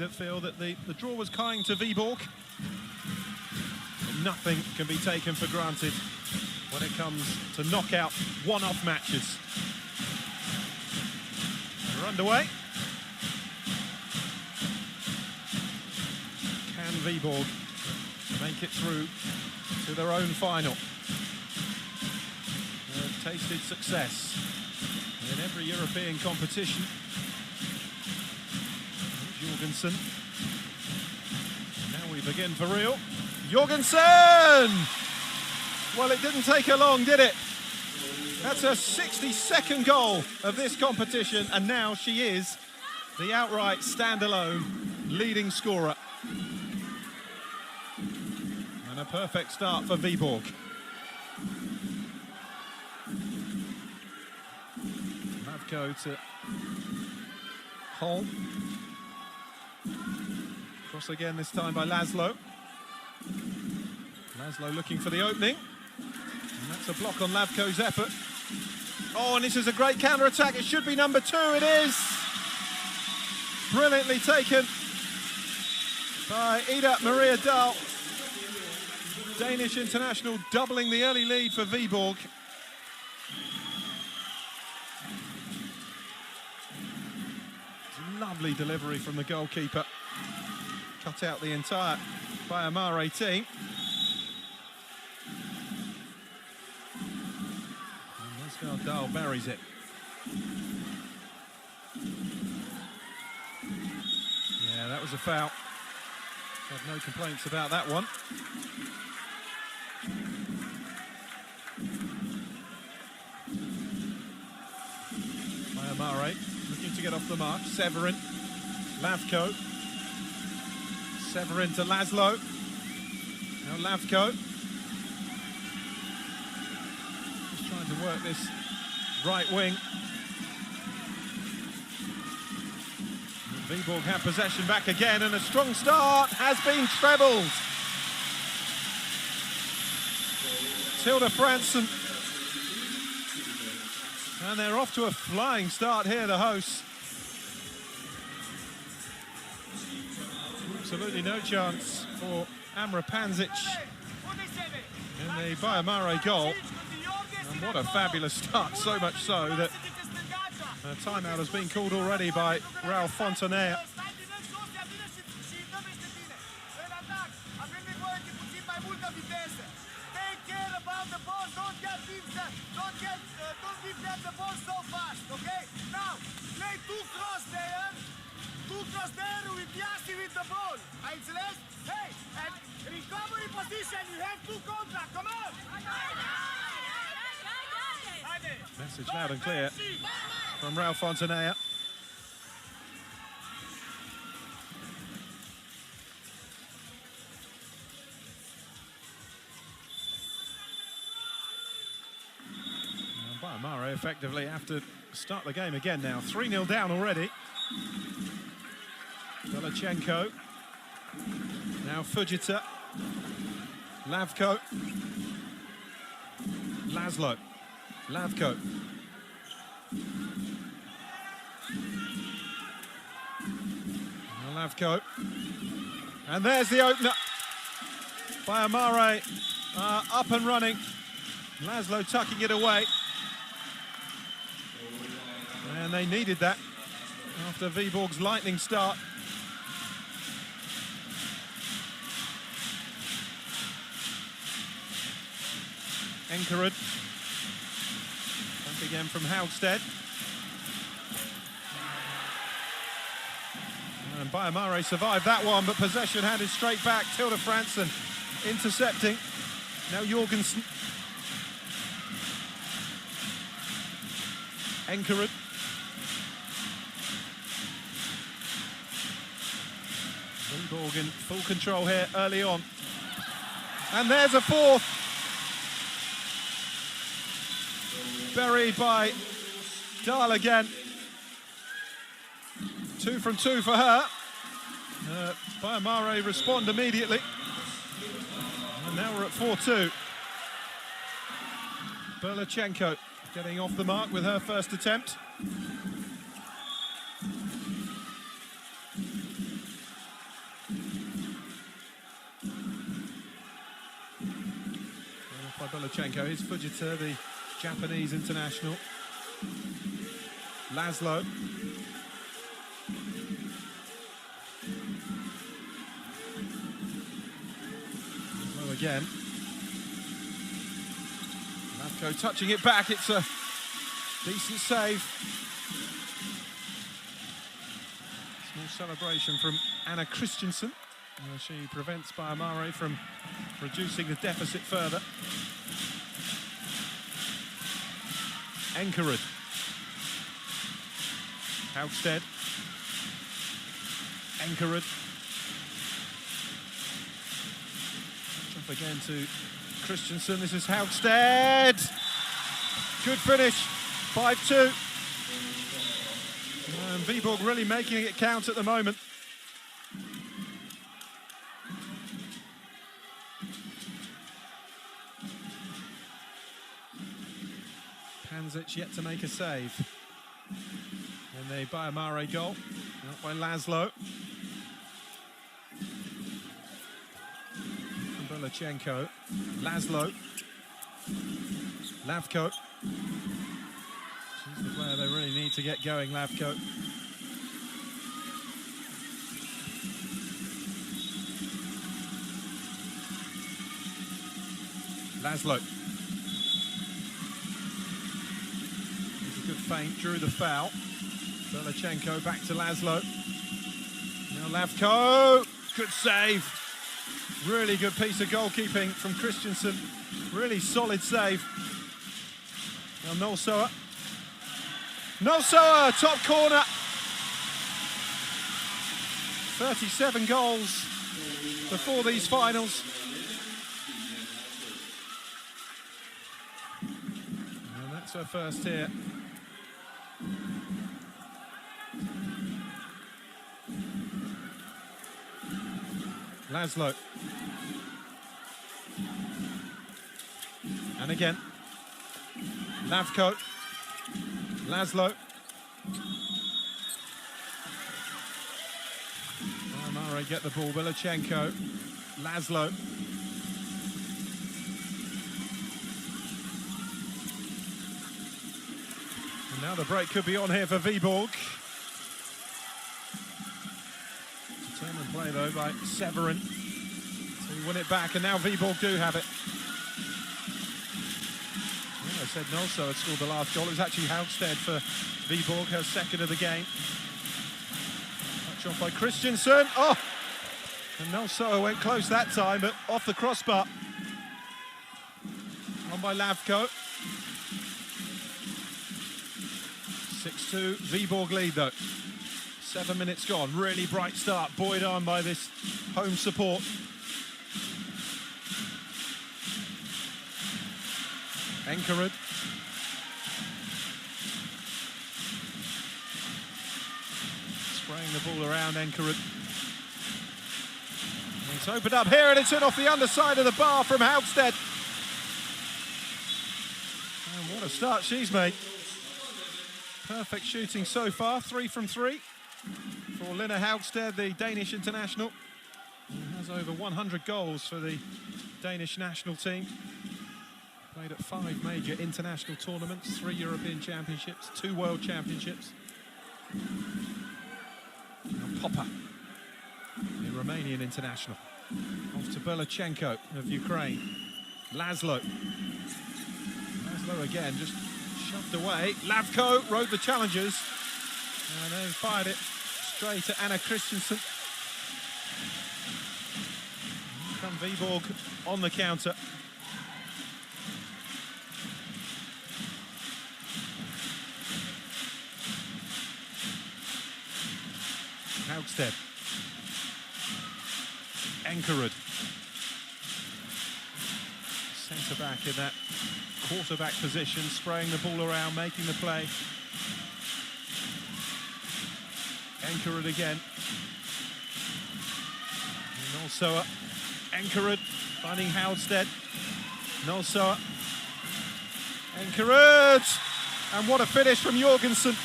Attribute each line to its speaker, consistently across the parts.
Speaker 1: that feel that the draw was kind to Vibor. Nothing can be taken for granted when it comes to knockout one-off matches. We're underway. Can Vibor make it through to their own final? They've tasted success in every European competition. Jorgensen. Now we begin for real. Jorgensen! Well, it didn't take her long, did it? That's her 62nd goal of this competition, and now she is the outright standalone leading scorer. And a perfect start for Vibor. Lavko to Holm. Cross again, this time by Laszlo. Laszlo looking for the opening. And that's a block on Lavko's effort. Oh, and this is a great counter-attack. It should be number 2. It is. Brilliantly taken by Ida Maria Dahl. Danish international doubling the early lead for Vibor. Lovely delivery from the goalkeeper. Cut out the entire Bayamare team. And Dahl buries it. Yeah, that was a foul. Had no complaints about that one. Bayamare looking to get off the mark. Severin, Lavko. Severin to Laszlo. Now Lavko. Just trying to work this right wing. Vibor have possession back again, and a strong start has been trebled. Tilda Franson. And they're off to a flying start here, the hosts. Absolutely no chance for Amra Panzic in the Bayamare goal. And what a fabulous start, so much so that a timeout has been called already by Ralph Fontanea. Message loud and clear from Ralph Fontanea. Bayamare effectively have to start the game again now. 3-0 down already. Belichenko. Now Fujita. Lavko. Laszlo. Lavko. Lavko. And there's the opener. Bayamare up and running. Laszlo tucking it away. And they needed that after Viborg's lightning start. Enkerud. Back again from Haugstead. And Bayamare survived that one, but possession handed straight back. Tilda Franson intercepting. Now Jorgensen. Enkerud. Vibor in full control here early on. And there's a fourth. Buried by Dahl again. 2 from 2 for her. Bayamare respond immediately. And now we're at 4-2. Belichenko getting off the mark with her first attempt. Belichenko, here's Fujita, the Japanese international. Laszlo. Laszlo again. Lavko touching it back, it's a decent save. Small celebration from Anna Christensen. She prevents Bayamare from reducing the deficit further. Enkerud. Haugstead. Enkerud. Jump again to Christensen. This is Haugstead. Good finish. 5-2. And Vibog really making it count at the moment. Panzic yet to make a save. And the Bayamare goal, out by Laszlo. Belichenko, Laszlo, Lavko. She's the player they really need to get going, Lavko. Laszlo. Good feint, drew the foul. Belichenko back to Laszlo. Now Lavko, good save. Really good piece of goalkeeping from Christensen. Really solid save. Now Nolsoa. Nolsoa, top corner. 37 goals before these finals. And that's her first here. Laszlo. And again. Lavko. Laszlo. Bayamare get the ball. Belichenko. Laszlo. And now the break could be on here for Vibog. Determined play though by Severin to win it back, and now Vibog do have it. I said Nolso had scored the last goal. It was actually Haugstead for Vibog, her second of the game. Touch off by Christensen. Oh! And Nolso went close that time, but off the crossbar. On by Lavko. 6-2, Vibog lead though. 7 minutes gone, really bright start, buoyed on by this home support. Enkerud. Spraying the ball around, Enkerud. It's opened up here and it's in off the underside of the bar from Haugstead. And what a start she's made. Perfect shooting so far, 3 from 3 for Lina Haugstead, the Danish international. Who has over 100 goals for the Danish national team. Played at 5 major international tournaments, 3 European Championships, 2 World Championships. Now Popper, the Romanian international. Off to Belichenko of Ukraine. Laszlo. Laszlo again, just shoved away. Lavko rode the challengers and then fired it straight to Anna Christensen. Here come Vibog on the counter. Haugstead. Enkerud. Centre back in that quarterback position, spraying the ball around, making the play. Enkerud again. Nolsoa. Enkerud finding Haugstead. Nolsoa. Enkerud! And what a finish from Jorgensen.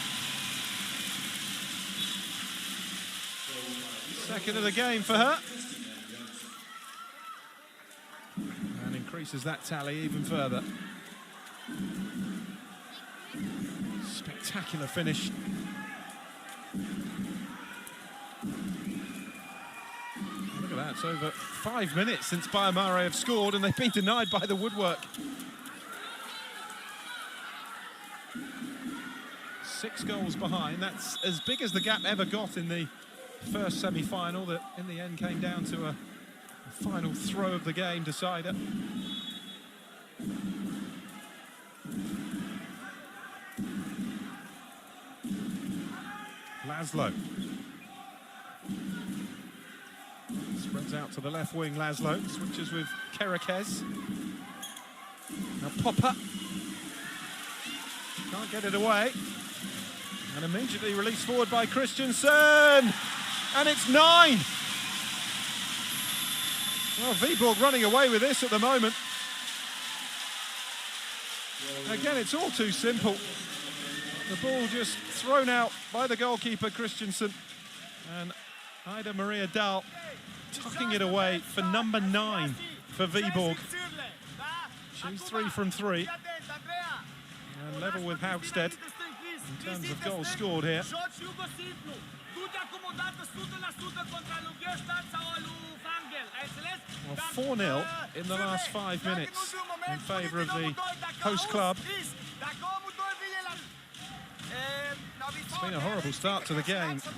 Speaker 1: Second of the game for her. And incredible. increases that tally even further. Spectacular finish. Look at that, it's over 5 minutes since Bayamare have scored and they've been denied by the woodwork. 6 goals behind, that's as big as the gap ever got in the first semi-final that in the end came down to a final throw of the game decider. Laszlo. Spreads out to the left wing, Laszlo. Switches with Kerekes. Now Popper. Can't get it away. And immediately released forward by Christensen. And it's 9. Well, Viborg running away with this at the moment. Again, it's all too simple. The ball just thrown out by the goalkeeper, Christensen. And Ida Maria Dahl tucking it away for number 9 for Viborg. She's 3 from 3. And level with Haugstedt in terms of goals scored here. Well, 4-0 in the last 5 minutes in favour of the host club. It's been a horrible start to the game for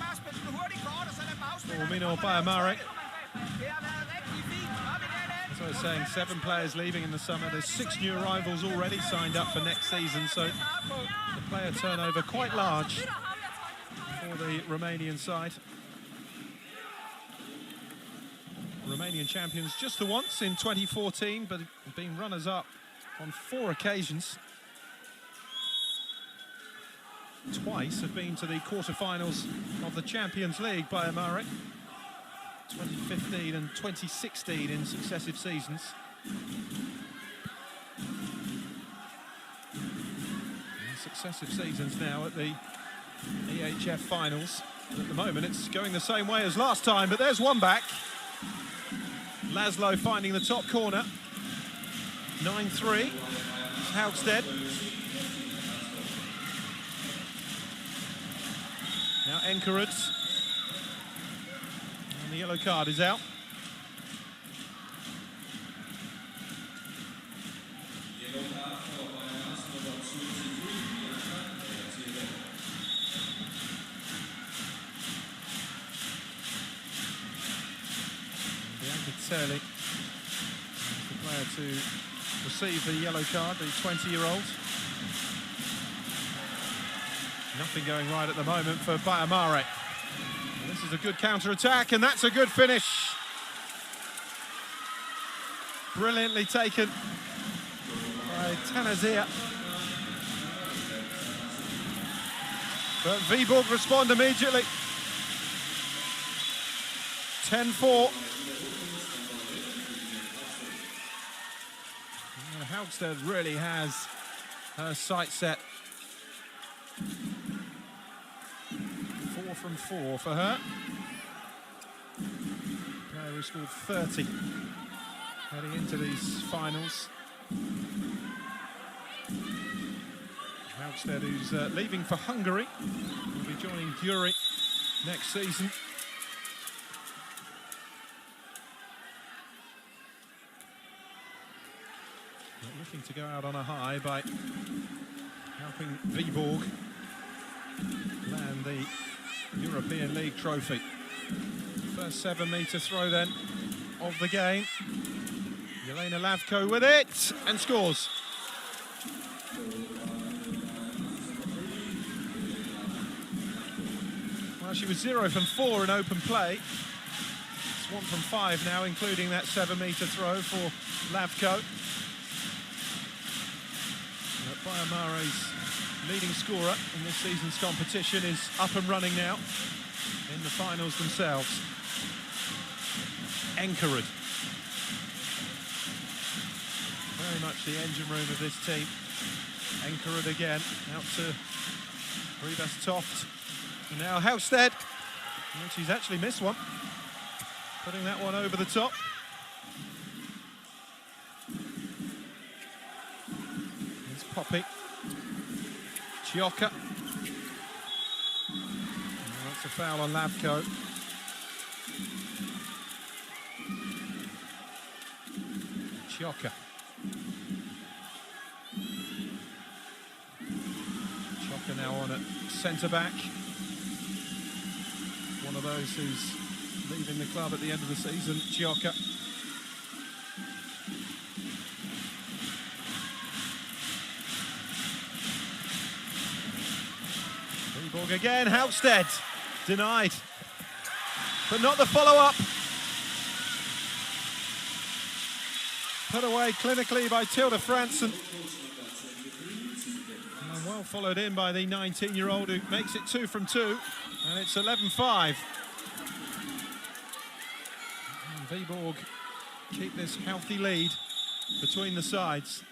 Speaker 1: Mino Bayamare. As I was saying, 7 players leaving in the summer. There's 6 new arrivals already signed up for next season, so the player turnover quite large for the Romanian side. Romanian champions just the once in 2014, but been runners-up on 4 occasions. Twice have been to the quarterfinals of the Champions League by Bayamare. 2015 and 2016 in successive seasons. And successive seasons now at the EHF finals. At the moment it's going the same way as last time, but there's one back. Laszlo finding the top corner. 9-3. Haugstedt. Now Enkerud. And the yellow card is out. Bianca the player to receive the yellow card, the 20-year-old. Nothing going right at the moment for Bayamare. This is a good counter-attack, and that's a good finish. Brilliantly taken by Tanazir. But Viborg respond immediately. 10-4. Haugstedt really has her sights set. 4 from 4 for her. Player who scored 30 heading into these finals. Haugstedt, who's leaving for Hungary, will be joining Gyuri next season. Looking to go out on a high by helping Viborg land the European League trophy. First 7-metre throw then of the game. Jelena Lavko with it and scores. Well, she was 0 from 4 in open play. It's 1 from 5 now, including that 7-metre throw for Lavko. Bayamare's leading scorer in this season's competition is up and running now in the finals themselves. Enkerud. Very much the engine room of this team. Enkerud again, out to Rivas Toft. And now Haugstedt, which he's actually missed one. Putting that one over the top. Poppy. Chioka. That's a foul on Lavko. Chioka. Chioka now on at centre-back. One of those who's leaving the club at the end of the season, Chioka. Viborg again, Haugstedt denied, but not the follow-up. Put away clinically by Tilda Fransen. And well followed in by the 19-year-old who makes it 2 from 2, and it's 11-5. And Viborg keep this healthy lead between the sides.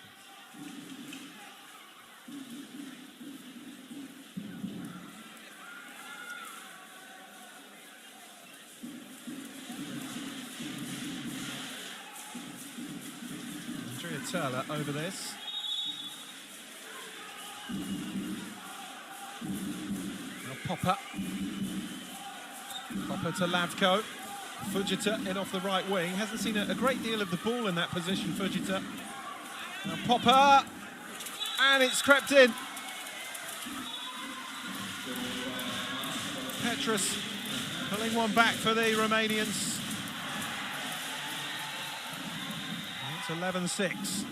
Speaker 1: Turler over this. Now Popper. Popper to Lavko. Fujita in off the right wing. Hasn't seen a great deal of the ball in that position, Fujita. Now Popper. And it's crept in. Petrus pulling one back for the Romanians. 11-6.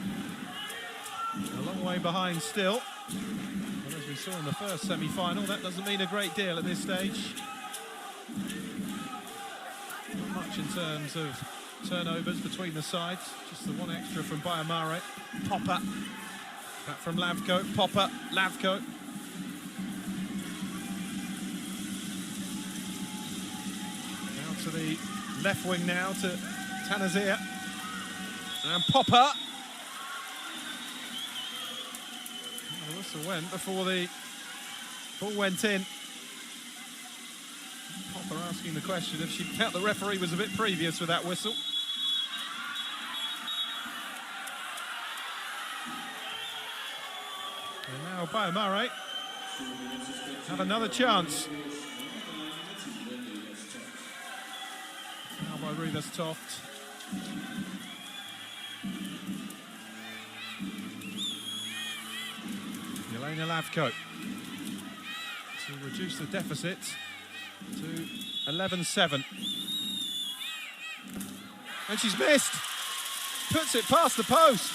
Speaker 1: A long way behind still. But as we saw in the first semi-final, that doesn't mean a great deal at this stage. Not much in terms of turnovers between the sides. Just the one extra from Bayamare. Popper. Back from Lavko. Popper. Lavko. Now to the left wing now to Tanazir. And Popper. The whistle went before the ball went in. Popper asking the question if she felt the referee was a bit previous with that whistle. And now Bayamare have another chance. Now by Rivas Toft. Elena Lavko to reduce the deficit to 11-7. And she's missed. Puts it past the post.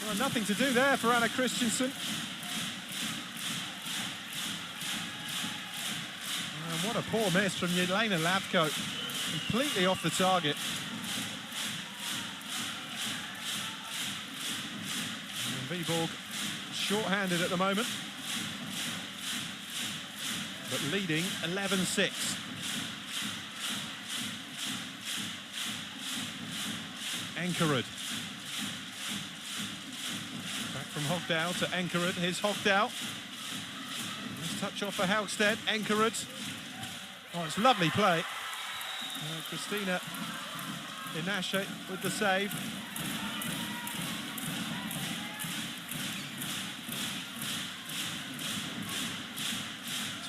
Speaker 1: Well, nothing to do there for Anna Christensen. And what a poor miss from Elena Lavko. Completely off the target. Viborg short-handed at the moment, but leading 11-6. Enkerud. Back from Hogdal to Enkerud. Here's Hogdal. Nice touch off for Haugstedt. Enkerud. Oh, it's lovely play. Christina Inashe with the save.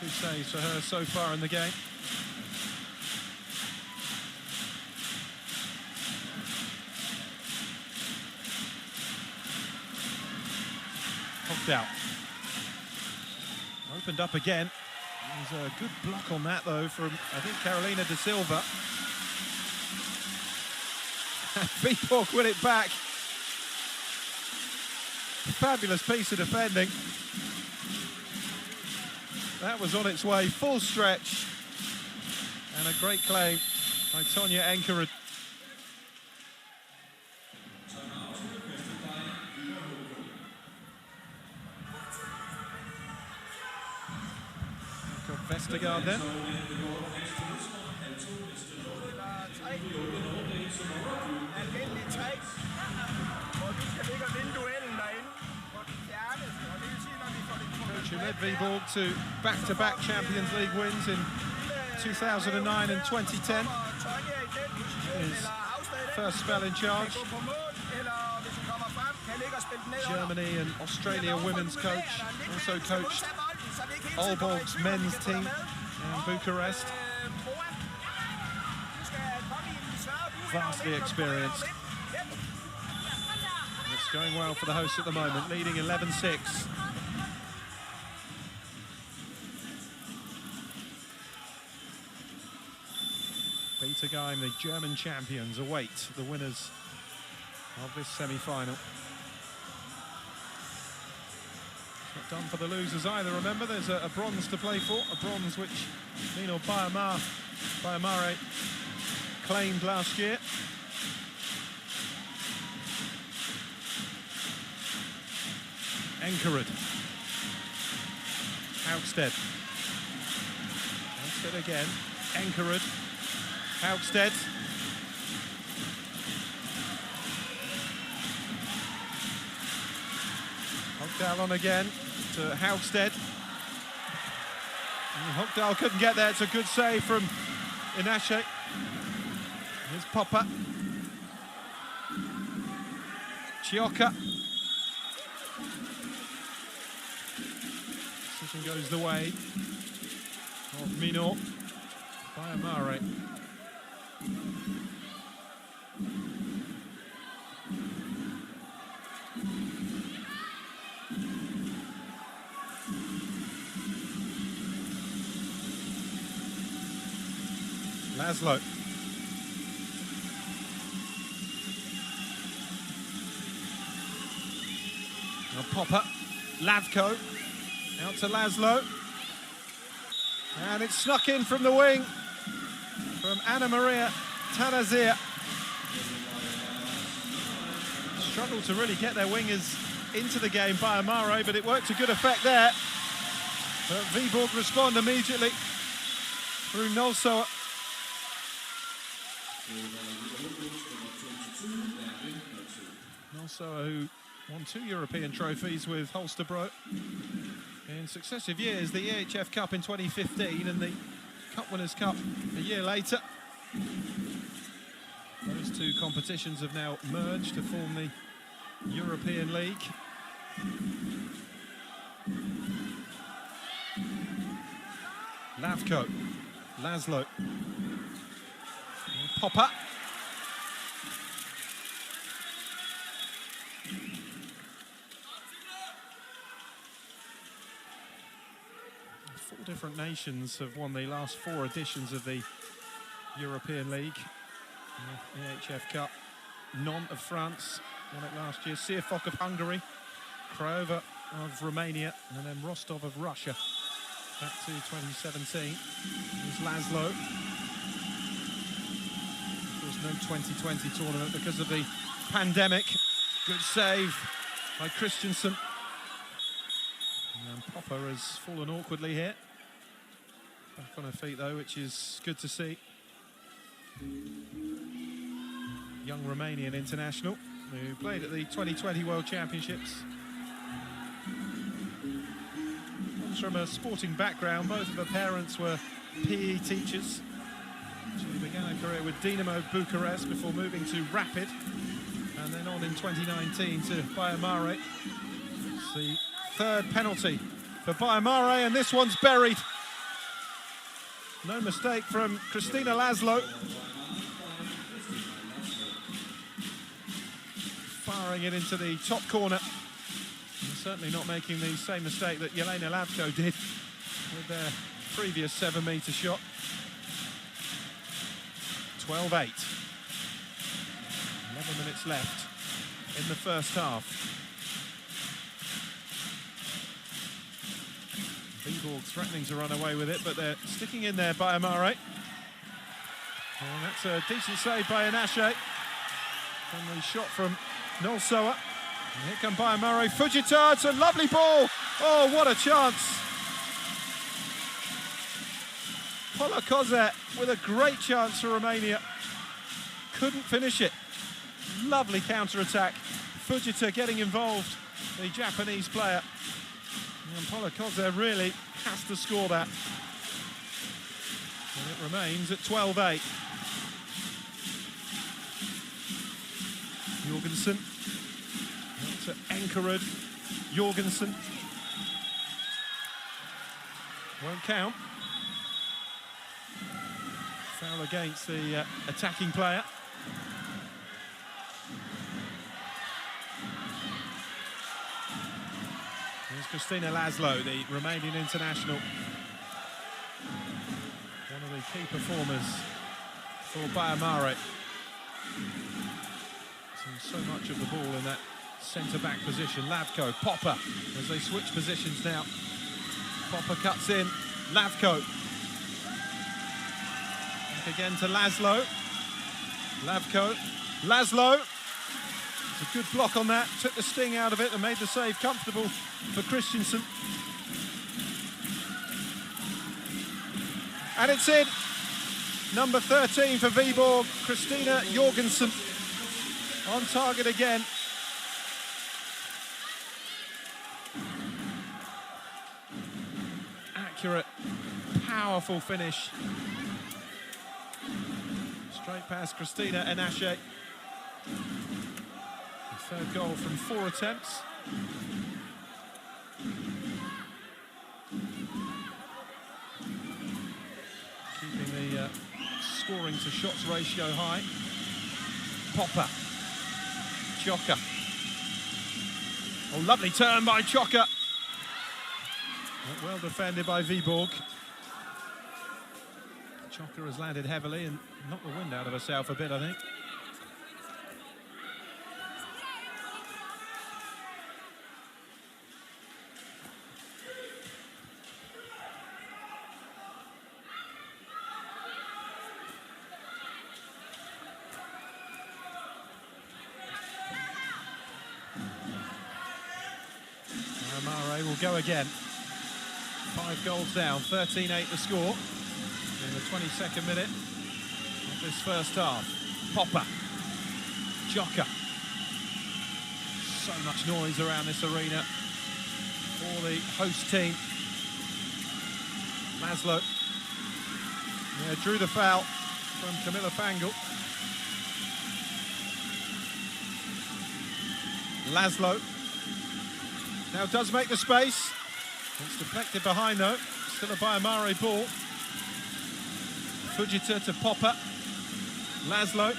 Speaker 1: Two saves for her so far in the game. Hogdal. Opened up again. There's a good block on that though from, I think, Carolina da Silva. Viborg win it back. Fabulous piece of defending. That was on its way, full stretch. And a great claim by Tonya Enkerud. Got Vestergaard then. Who led Viborg to back-to-back Champions League wins in 2009 and 2010. His first spell in charge. Germany and Australia women's coach, also coached Aalborg's men's team in Bucharest. Vastly experienced. It's going well for the hosts at the moment, leading 11-6. Bietigheim, the German champions, await the winners of this semi-final. Not done for the losers either, remember, there's a bronze to play for, a bronze which Nino Байя-Маре claimed last year. Enkerud. Haugstedt. Haugstedt again. Enkerud. Haugstedt. Hogdal on again to Haugstedt. Hogdal couldn't get there. It's a good save from Inache. Here's Popper. Chioka. Decision goes the way of Mino. Байя-Маре. Laszlo. Now Popper. Lavko. Out to Laszlo. And it's snuck in from the wing from Anna Maria Tanazir. Struggled to really get their wingers into the game, Байя-Маре, but it worked to good effect there. But Viborg respond immediately through Nolsoa. Nolsoa, who won 2 European trophies with Holstebro in successive years, the EHF Cup in 2015 and the Cup Winners' Cup a year later. Those two competitions have now merged to form the European League. Lavko, Laszlo, Popper. Four different nations have won the last 4 editions of the European League. The EHF Cup, Nantes of France won it last year, Sierfok of Hungary, Craiova of Romania, and then Rostov of Russia back to 2017. There's Laszlo. Of course, no 2020 tournament because of the pandemic. Good save by Christensen. And Popper has fallen awkwardly here. Back on her feet though, which is good to see. Young Romanian international who played at the 2020 World Championships. Comes from a sporting background. Both of her parents were PE teachers. She began her career with Dinamo Bucharest before moving to Rapid, and then on in 2019 to Байя-Маре. It's the 3rd penalty for Байя-Маре, and this one's buried. No mistake from Kristina Laszlo. Firing it into the top corner. And certainly not making the same mistake that Jelena Lavko did with their previous 7-metre shot. 12-8. 11 minutes left in the first half. Viborg threatening to run away with it, but they're sticking in there, Байя-Маре. And that's a decent save by Inache. And the shot from Nolsoa. And here come Байя-Маре. Fujita, it's a lovely ball. Oh, what a chance. Pola Kozet with a great chance for Romania. Couldn't finish it. Lovely counter-attack. Fujita getting involved, the Japanese player. And Pola Kozet really has to score that. And it remains at 12-8. Jorgensen to Enkerud. Jorgensen. Won't count. Foul against the attacking player. Here's Christina Laszlo, the Romanian international. One of the key performers for Байя-Маре. So much of the ball in that centre-back position. Lavko, Popper, as they switch positions now. Popper cuts in, Lavko. Back again to Laszlo. Lavko, Laszlo. It's a good block on that, took the sting out of it and made the save comfortable for Christensen. And it's in. Number 13 for Vibor, Christina Jorgensen. On target again. Accurate, powerful finish. Straight past Christina Enache. The third goal from 4 attempts. Keeping the scoring to shots ratio high. Popper. Choka. Oh, lovely turn by Choka. Well defended by Viborg. Choka has landed heavily and knocked the wind out of herself a bit, I think. Bayya-Maре will go again. 5 goals down, 13-8 the score in the 22nd minute of this first half. Popper, Choka. So much noise around this arena for the host team. Laszlo. Yeah, drew the foul from Camilla Fangal. Laszlo. Now does make the space. It's deflected behind though. Still a Bayya-Maре ball. Fujita to Popper. Laszlo.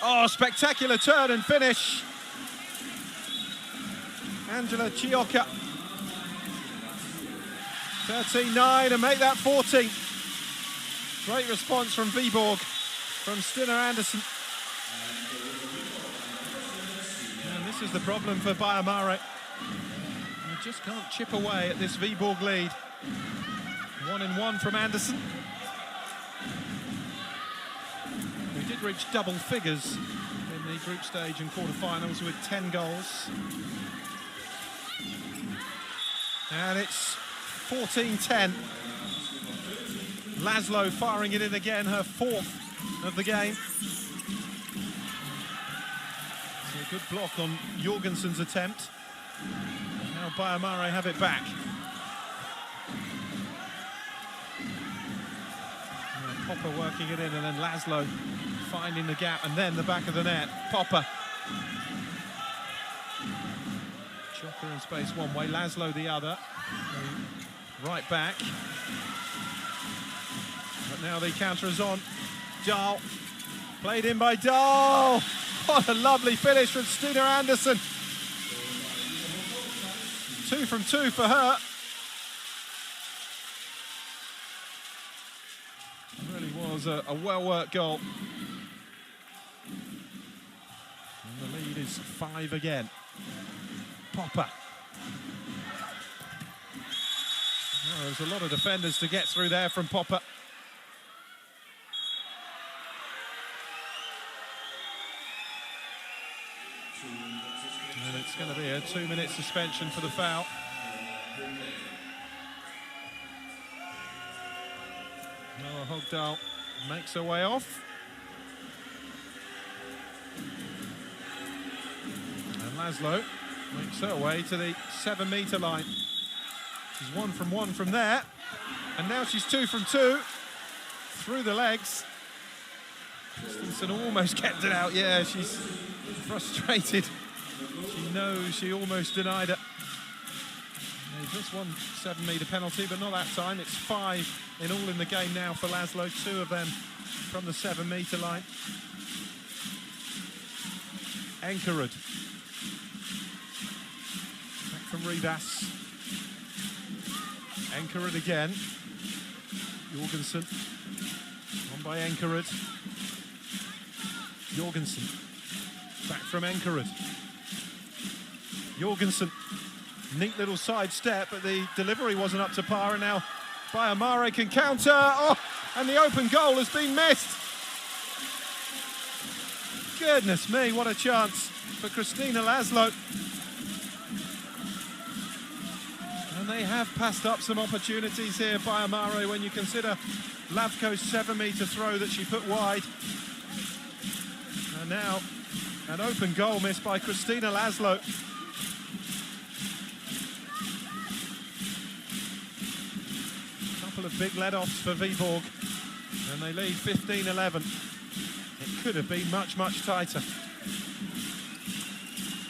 Speaker 1: Oh, spectacular turn and finish. Angela Chioka. 13-9 and make that 14. Great response from Viborg, from Stina Anderson. And this is the problem for Bayya-Maре. Just can't chip away at this Viborg lead. 1-1 from Anderson. We did reach double figures in the group stage and quarterfinals with 10 goals. And it's 14-10. Laszlo firing it in again, her 4th of the game. So a good block on Jorgensen's attempt. Now Bayya-Maре have it back. Popper working it in and then Laszlo finding the gap and then the back of the net. Popper. Choka in space one way, Laszlo the other. Right back. But now the counter is on. Dahl. Played in by Dahl. What a lovely finish from Stina Anderson. 2 from 2 for her. It really was a well-worked goal. And the lead is 5 again. Popper. Oh, there's a lot of defenders to get through there from Popper. And it's going to be a 2-minute suspension for the foul. Noah Hogdahl makes her way off. And Laszlo makes her way to the 7-metre line. She's 1 from 1 from there. And now she's 2 from 2. Through the legs. Christensen almost kept it out. Yeah, she's Frustrated. She knows she almost denied it. Just one 7-metre penalty, but not that time. It's 5 in all in the game now for Laszlo, 2 of them from the 7-metre line. Enkerud. Back from Rivas. Enkerud again. Jorgensen. On by Enkerud. Jorgensen. Back from Enkerud. Jorgensen. Neat little side step, but the delivery wasn't up to par, and now Bayamare can counter. Oh, and the open goal has been missed. Goodness me, what a chance for Kristina Laszlo. And they have passed up some opportunities here, Bayamare, when you consider Lavko's 7-metre throw that she put wide. And now an open goal missed by Kristina Laszlo. Of big let-offs for Viborg, and they lead 15-11. It could have been much, much tighter.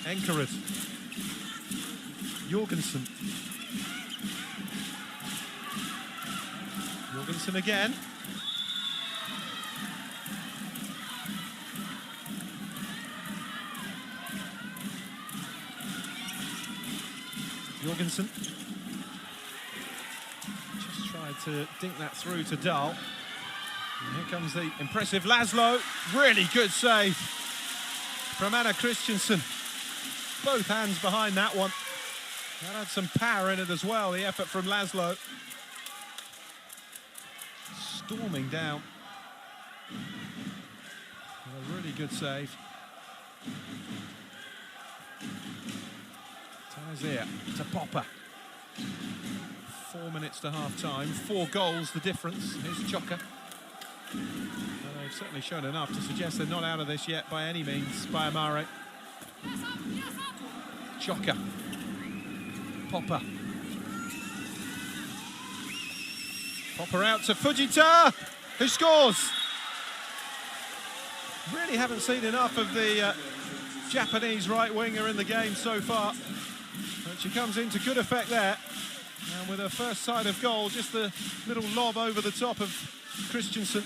Speaker 1: Enkerud. Jorgensen. Jorgensen again. Jorgensen. To dink that through to Dahl. And here comes the impressive Laszlo. Really good save from Anna Christensen. Both hands behind that one. That had some power in it as well, the effort from Laszlo. Storming down. And a really good save. Tanazir to Popper. 4 minutes to half-time, 4 goals the difference. Here's Choka. Well, they've certainly shown enough to suggest they're not out of this yet by any means. Bayamare. Choka. Popper. Popper out to Fujita, who scores. Really haven't seen enough of the Japanese right winger in the game so far. But she comes into good effect there. And with her first sight of goal, just the little lob over the top of Christensen.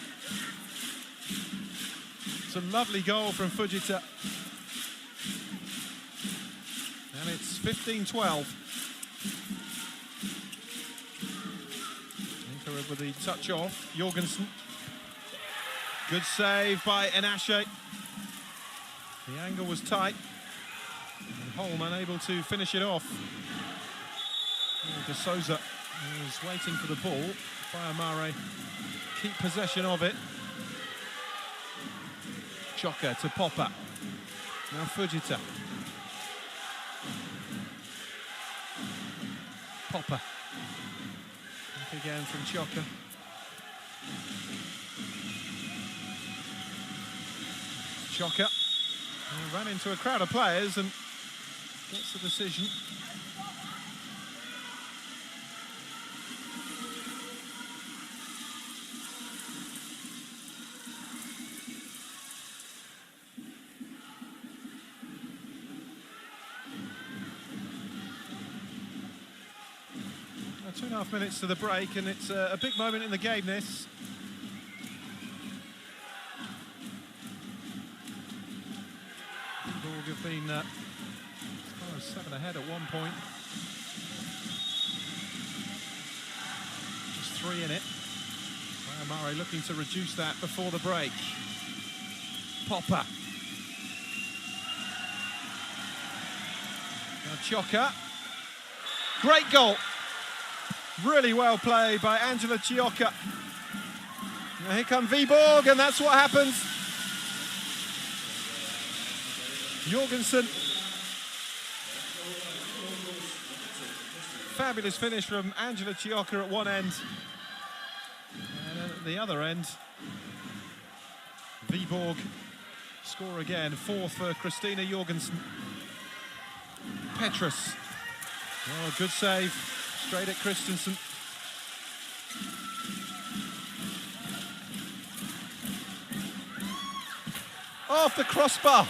Speaker 1: It's a lovely goal from Fujita. And it's 15-12. Enkerud with the touch off. Jorgensen. Good save by Enashe. The angle was tight. And Holm unable to finish it off. De Souza is waiting for the ball. Bayamare keep possession of it. Choka to Popper. Now Fujita. Popper. Back again from Choka. Choka. Ran into a crowd of players and gets the decision. Two and a half minutes to the break, and it's a big moment in the game, this. Viborg have been as far as 7 ahead at one point. Just 3 in it. Bayamare looking to reduce that before the break. Popper. Now Choka. Great goal. Really well played by Angela Chiocca. Now here come Viborg, and that's what happens. Jorgensen. Fabulous finish from Angela Chiocca at one end. And then at the other end, Viborg score again. 4th for Kristina Jorgensen. Petrus. Oh, good save. Straight at Christensen. Off the crossbar.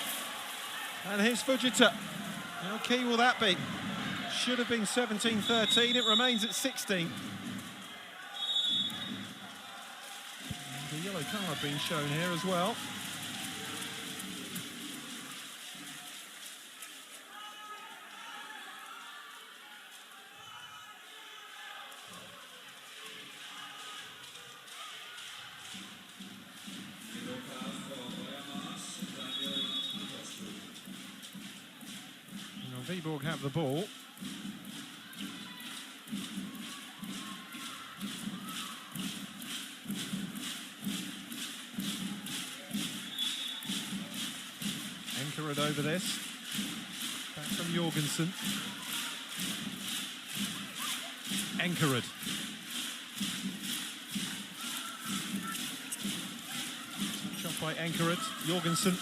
Speaker 1: And here's Fujita. How key will that be? Should have been 17-13. It remains at 16. The yellow card being shown here as well. Viborg have the ball. Enkered over this. Back from Jorgensen. Enkered. Shot by Enkered. Jorgensen.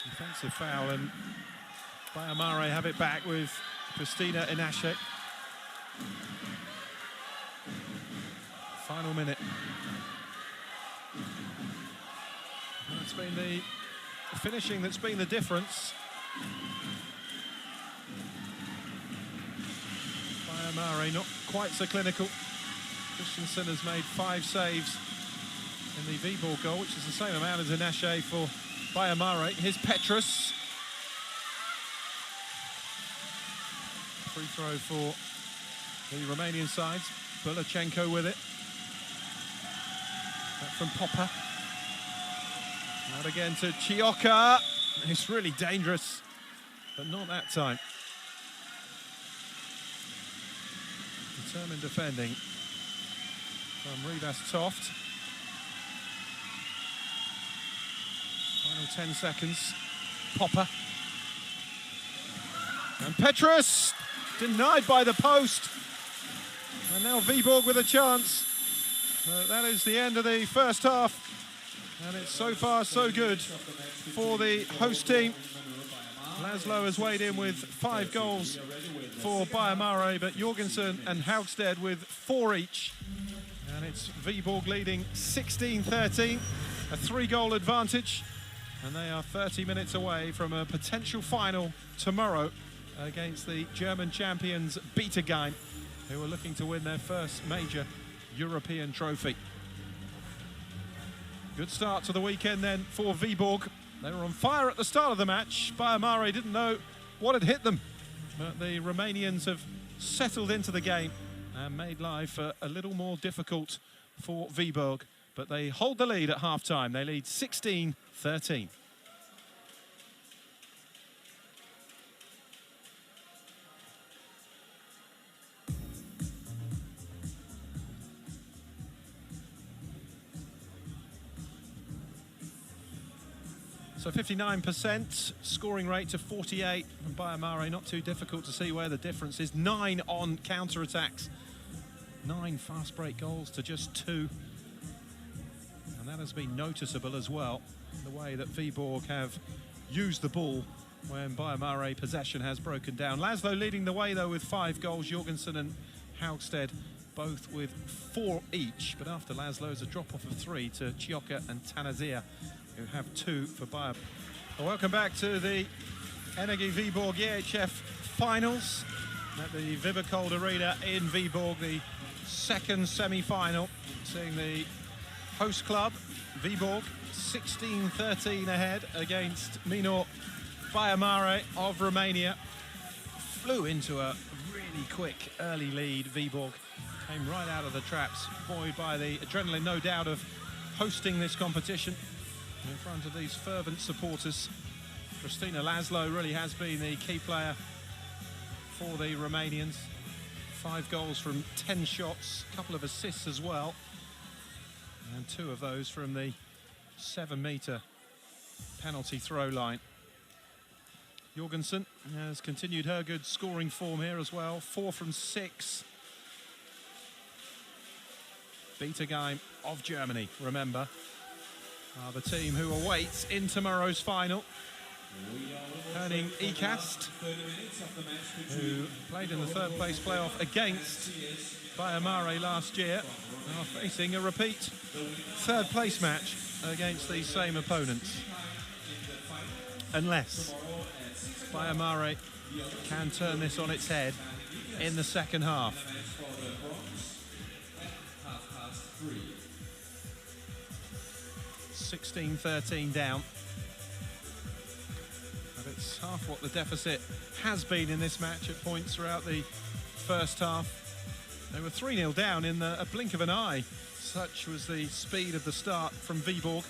Speaker 1: Defensive foul, and Bayamare have it back with Christina Inashe. Final minute. And it's been the finishing that's been the difference. Bayamare not quite so clinical. Christensen has made 5 saves in the Vibor goal, which is the same amount as Inashe for Bayamare. Here's Petrus. Free throw for the Romanian sides. Bulachenko with it. Back from Popper. Out again to Chioka. It's really dangerous, but not that time. Determined defending from Rivas Toft. Final 10 seconds. Popper. And Petrus denied by the post. And now Viborg with a chance. That is the end of the first half. And it's so far so good for the host team. Laszlo has weighed in with 5 goals for Bayamare, but Jorgensen and Haugsted with 4 each. And it's Viborg leading 16-13, a 3-goal advantage. And they are 30 minutes away from a potential final tomorrow against the German champions Bietigheim, who are looking to win their first major European trophy. Good start to the weekend then for Viborg. They were on fire at the start of the match. Bayamare didn't know what had hit them, but the Romanians have settled into the game and made life a little more difficult for Viborg. But they hold the lead at half-time. They lead 16-13. So 59%, scoring rate to 48 from Bayamare. Not too difficult to see where the difference is. 9 on counter-attacks. 9 fast break goals to just 2. And that has been noticeable as well, the way that Viborg have used the ball when Bayamare possession has broken down. Laszlo leading the way though with 5 goals. Jorgensen and Haugsted both with 4 each. But after Laszlo is a drop-off of 3 to Chioka and Tanazia, who have 2 for Bayern. Well, welcome back to the Energy Vibor EHF finals at the Vibor Arena in Vibor, the second semi-final, seeing the host club, Vibor, 16-13 ahead against Minor Bayamare of Romania. Flew into a really quick early lead. Vibor came right out of the traps, buoyed by the adrenaline, no doubt, of hosting this competition in front of these fervent supporters. Christina Laszlo really has been the key player for the Romanians. 5 goals from 10 shots, a couple of assists as well, and 2 of those from the 7-metre penalty throw line. Jorgensen has continued her good scoring form here as well, 4 from 6. Bietigheim of Germany, remember, are the team who awaits in tomorrow's final. Herning Ekast, who played in the third place playoff against Bayamare last year, are facing a repeat third place match against these same opponents. Unless Bayamare can turn this on its head in the second half. 16-13 down. But it's half what the deficit has been in this match at points throughout the first half. They were 3-0 down in a blink of an eye. Such was the speed of the start from Vibor.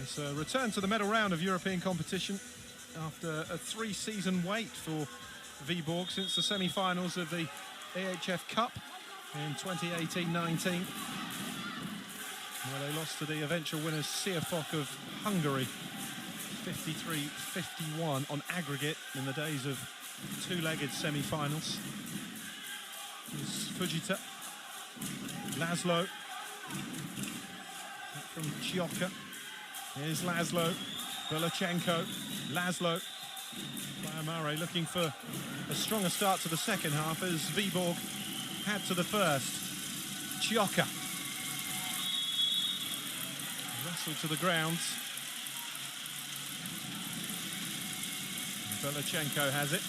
Speaker 1: It's a return to the medal round of European competition after a 3-season wait for Vibor since the semi-finals of the AHF Cup in 2018-19, where they lost to the eventual winners Siefok of Hungary, 53-51 on aggregate in the days of two-legged semi-finals. Here's Fujita, Laszlo from Chioka. Here's Laszlo, Belachenko, Laszlo. Bayamare looking for a stronger start to the second half as Vibor had to the first. Chioka. Wrestle to the ground. Belachenko has it.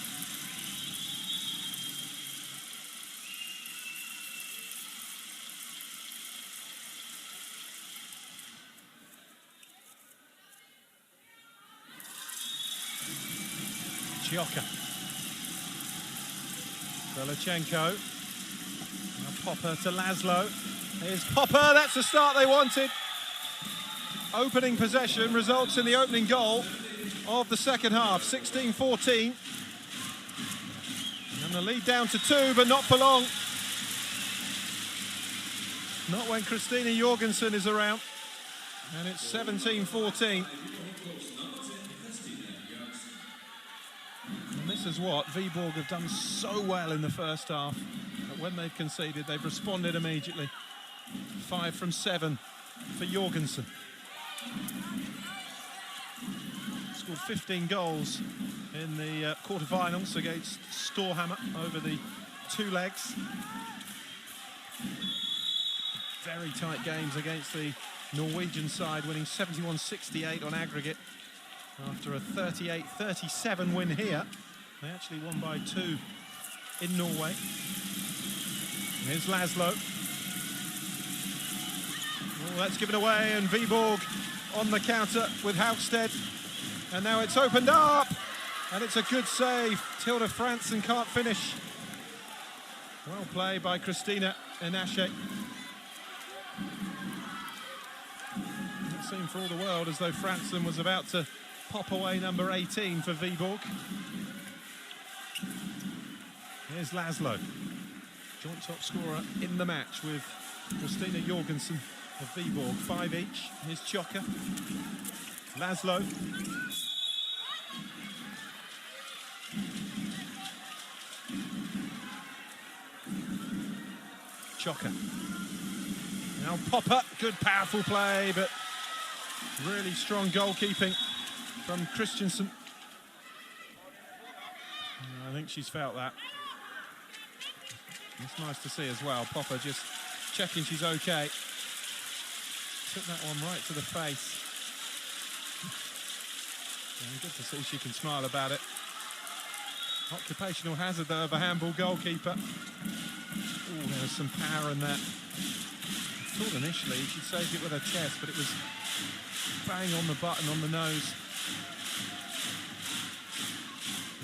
Speaker 1: Chioka. Belachenko. Now Popper to Laszlo. Here's Popper, that's the start they wanted. Opening possession results in the opening goal of the second half, 16-14. And the lead down to 2, but not for long. Not when Christina Jorgensen is around. And it's 17-14. And this is what Vibor have done so well in the first half, that when they've conceded, they've responded immediately. 5 from 7 for Jorgensen. Scored 15 goals in the quarterfinals against Storhammer over the two legs. Very tight games against the Norwegian side, winning 71-68 on aggregate after a 38-37 win here. They actually won by 2 in Norway. Here's Laszlo. Oh, that's given away, and Vibor on the counter with Haugstedt. And now it's opened up, and it's a good save. Tilda Fransen can't finish. Well played by Christina Enashe. It seemed for all the world as though Fransen was about to pop away number 18 for Vibor. Here's Laszlo, joint top scorer in the match with Christina Jorgensen of Vibor, 5 each. Here's Chioka, Laszlo. Chioka. Now Popper, good powerful play, but really strong goalkeeping from Christensen. I think she's felt that. It's nice to see as well. Popper just checking she's okay. Took that one right to the face. And good to see she can smile about it. Occupational hazard though of a handball goalkeeper. Oh, there was some power in that. I thought initially she saved it with her chest, but it was bang on the button on the nose.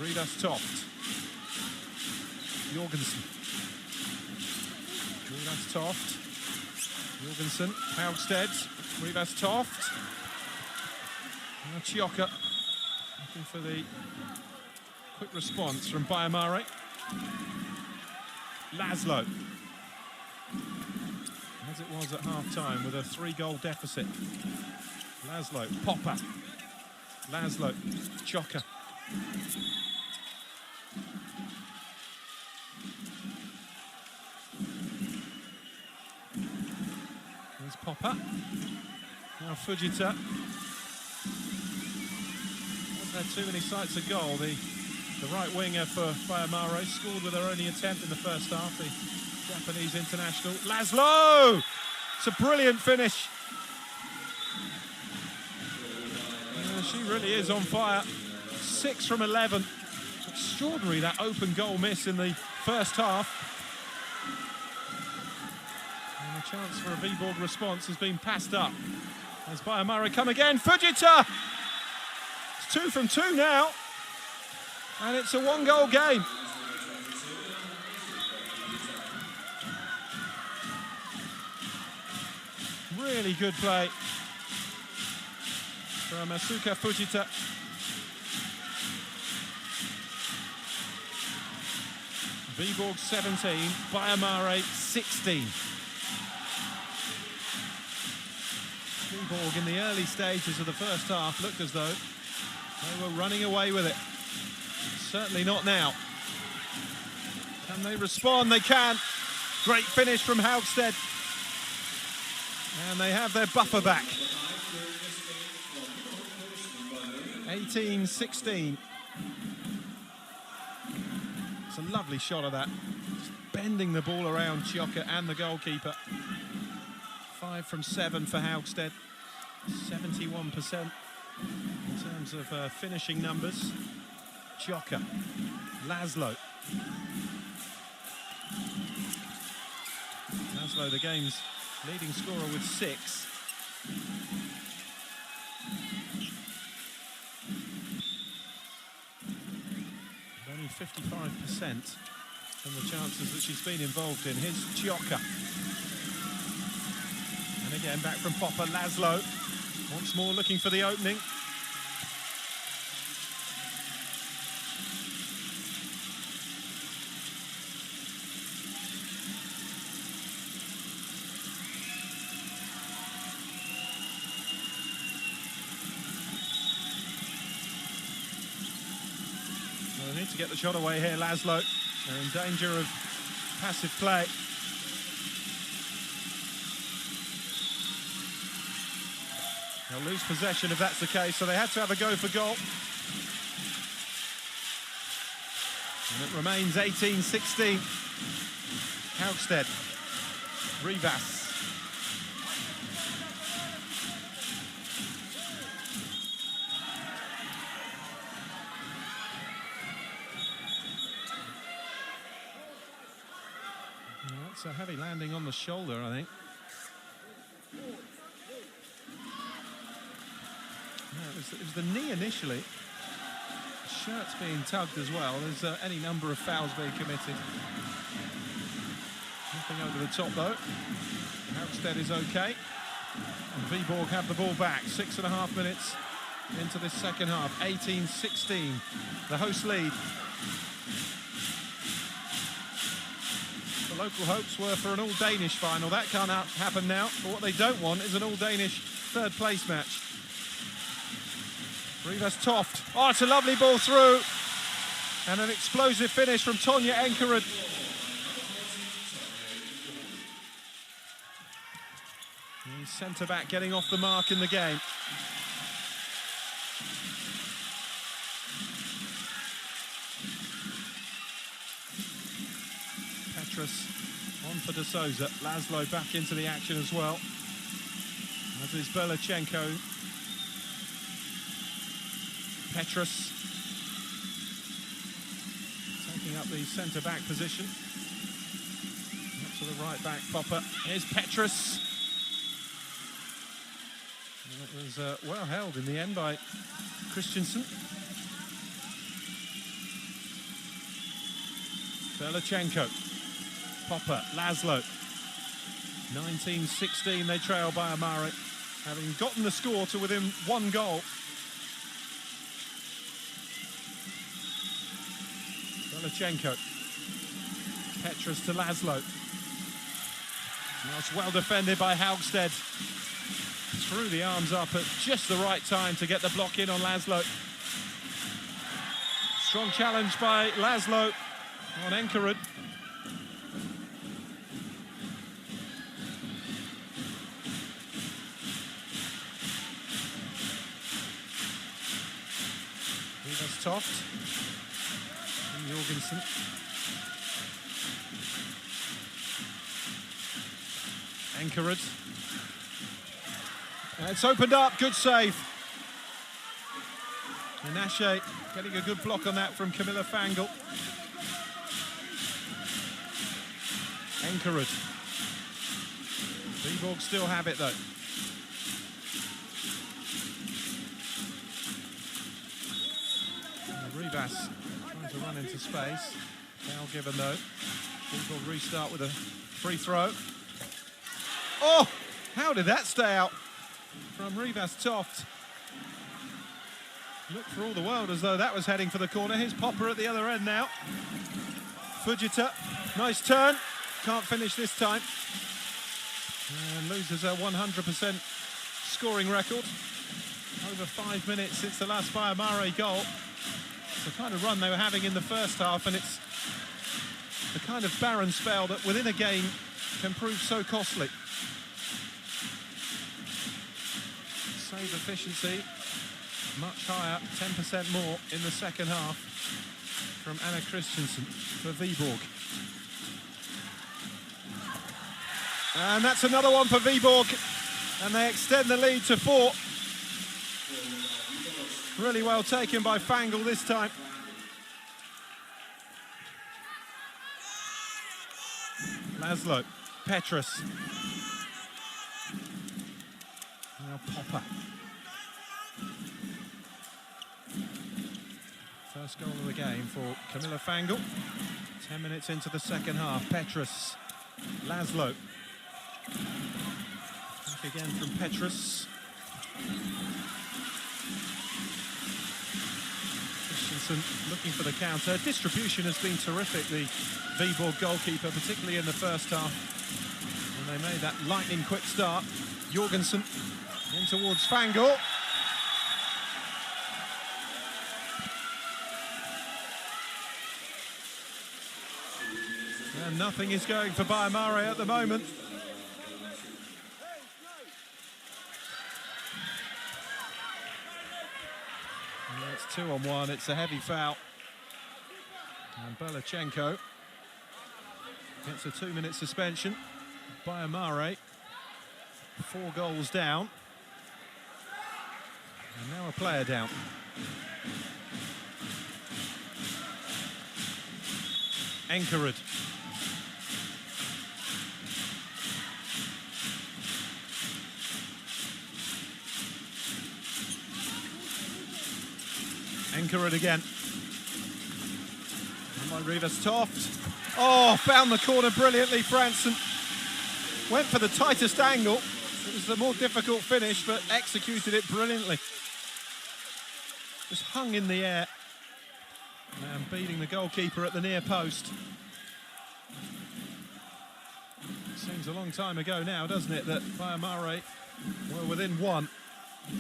Speaker 1: Ridas Toft. Jorgensen. Ridas Toft. Jorgensen. Haugstedt. Ridas Toft. Now Chioka. Looking for the quick response from Bayamare. Laszlo. As it was at half-time with a 3-goal deficit. Laszlo. Popper. Laszlo. Chioka. There's Popper. Now Fujita. had too many sights of goal. The right winger for Bayamare scored with her only attempt in the first half, the Japanese international. Laszlo! It's a brilliant finish. She really is on fire. 6 from 11. Extraordinary, that open goal miss in the first half. And the chance for a Viborg response has been passed up. As Bayamare come again, Fujita! It's 2 from 2 now. And it's a 1-goal game. Really good play from Asuka Fujita. Viborg 17, Bayamare 16. Viborg in the early stages of the first half looked as though they were running away with it. Certainly not now. Can they respond? They can. Great finish from Haugstedt. And they have their buffer back. 18-16. It's a lovely shot of that. Just bending the ball around Chioka and the goalkeeper. 5 from 7 for Haugstedt. 71% in terms of finishing numbers. Chioka. Laszlo. Laszlo, the game's leading scorer with 6. Only 55% from the chances that she's been involved in. Here's Chioka. And again, back from Popper, Laszlo. Once more looking for the opening. To get the shot away here, Laszlo. They're in danger of passive play. They'll lose possession if that's the case, so they had to have a go for goal. And it remains 18-16. Haugstedt. Rivas. A heavy landing on the shoulder, I think. No, it was the knee initially. The shirt's being tugged as well. There's any number of fouls being committed. Nothing over the top though. Haugstedt is okay. And Viborg have the ball back. 6.5 minutes into this second half. 18-16. The host lead. The local hopes were for an all-Danish final. That can't happen now. But what they don't want is an all-Danish third-place match. Rivas Toft. Oh, it's a lovely ball through. And an explosive finish from Tonja Enkerud. The centre-back getting off the mark in the game. On for De Souza. Laszlo back into the action as well. As is Berlichenko. Petrus taking up the centre-back position. Up to the right-back Popper. Here's Petrus. And it was well held in the end by Christensen. Berlichenko. Popper, Laszlo. 19-16, they trail Bayamare, having gotten the score to within 1 goal. Berlichenko. Petrus to Laszlo. Now it's well defended by Haugstedt. Threw the arms up at just the right time to get the block in on Laszlo. Strong challenge by Laszlo on Enkerud. Toft. And Jorgensen. Anchored. And it's opened up, good save. Menashe getting a good block on that from Camilla Fangle. Anchored. Viborg still have it though. Rivas trying to run into space. Foul given though. Viborg restart with a free throw. Oh! How did that stay out from Rivas Toft? Looked for all the world as though that was heading for the corner. Here's Popper at the other end now. Fujita, nice turn. Can't finish this time. And loses a 100% scoring record. Over 5 minutes since the last Bayamare goal. It's the kind of run they were having in the first half, and it's the kind of barren spell that within a game can prove so costly. Save efficiency much higher, 10% more in the second half from Anna Christensen for Viborg. And that's another one for Viborg, and they extend the lead to 4. Really well taken by Fangle this time. Laszlo, Petrus. Now Popper. First goal of the game for Camilla Fangle. 10 minutes into the second half. Petrus, Laszlo. Back again from Petrus. Christensen looking for the counter. Distribution has been terrific, the Viborg goalkeeper, particularly in the first half. And they made that lightning quick start. Jorgensen in towards Fangle. And nothing is going for Bayamare at the moment. And it's 2-on-1, it's a heavy foul. And Berlichenko gets a 2-minute suspension. Bayamare, 4 goals down. And now a player down. Anchored. Anchor it again. And by Rivas Toft. Oh, found the corner brilliantly, Franson. Went for the tightest angle. It was the more difficult finish, but executed it brilliantly. Just hung in the air. And beating the goalkeeper at the near post. Seems a long time ago now, doesn't it, that Bayamare were within 1.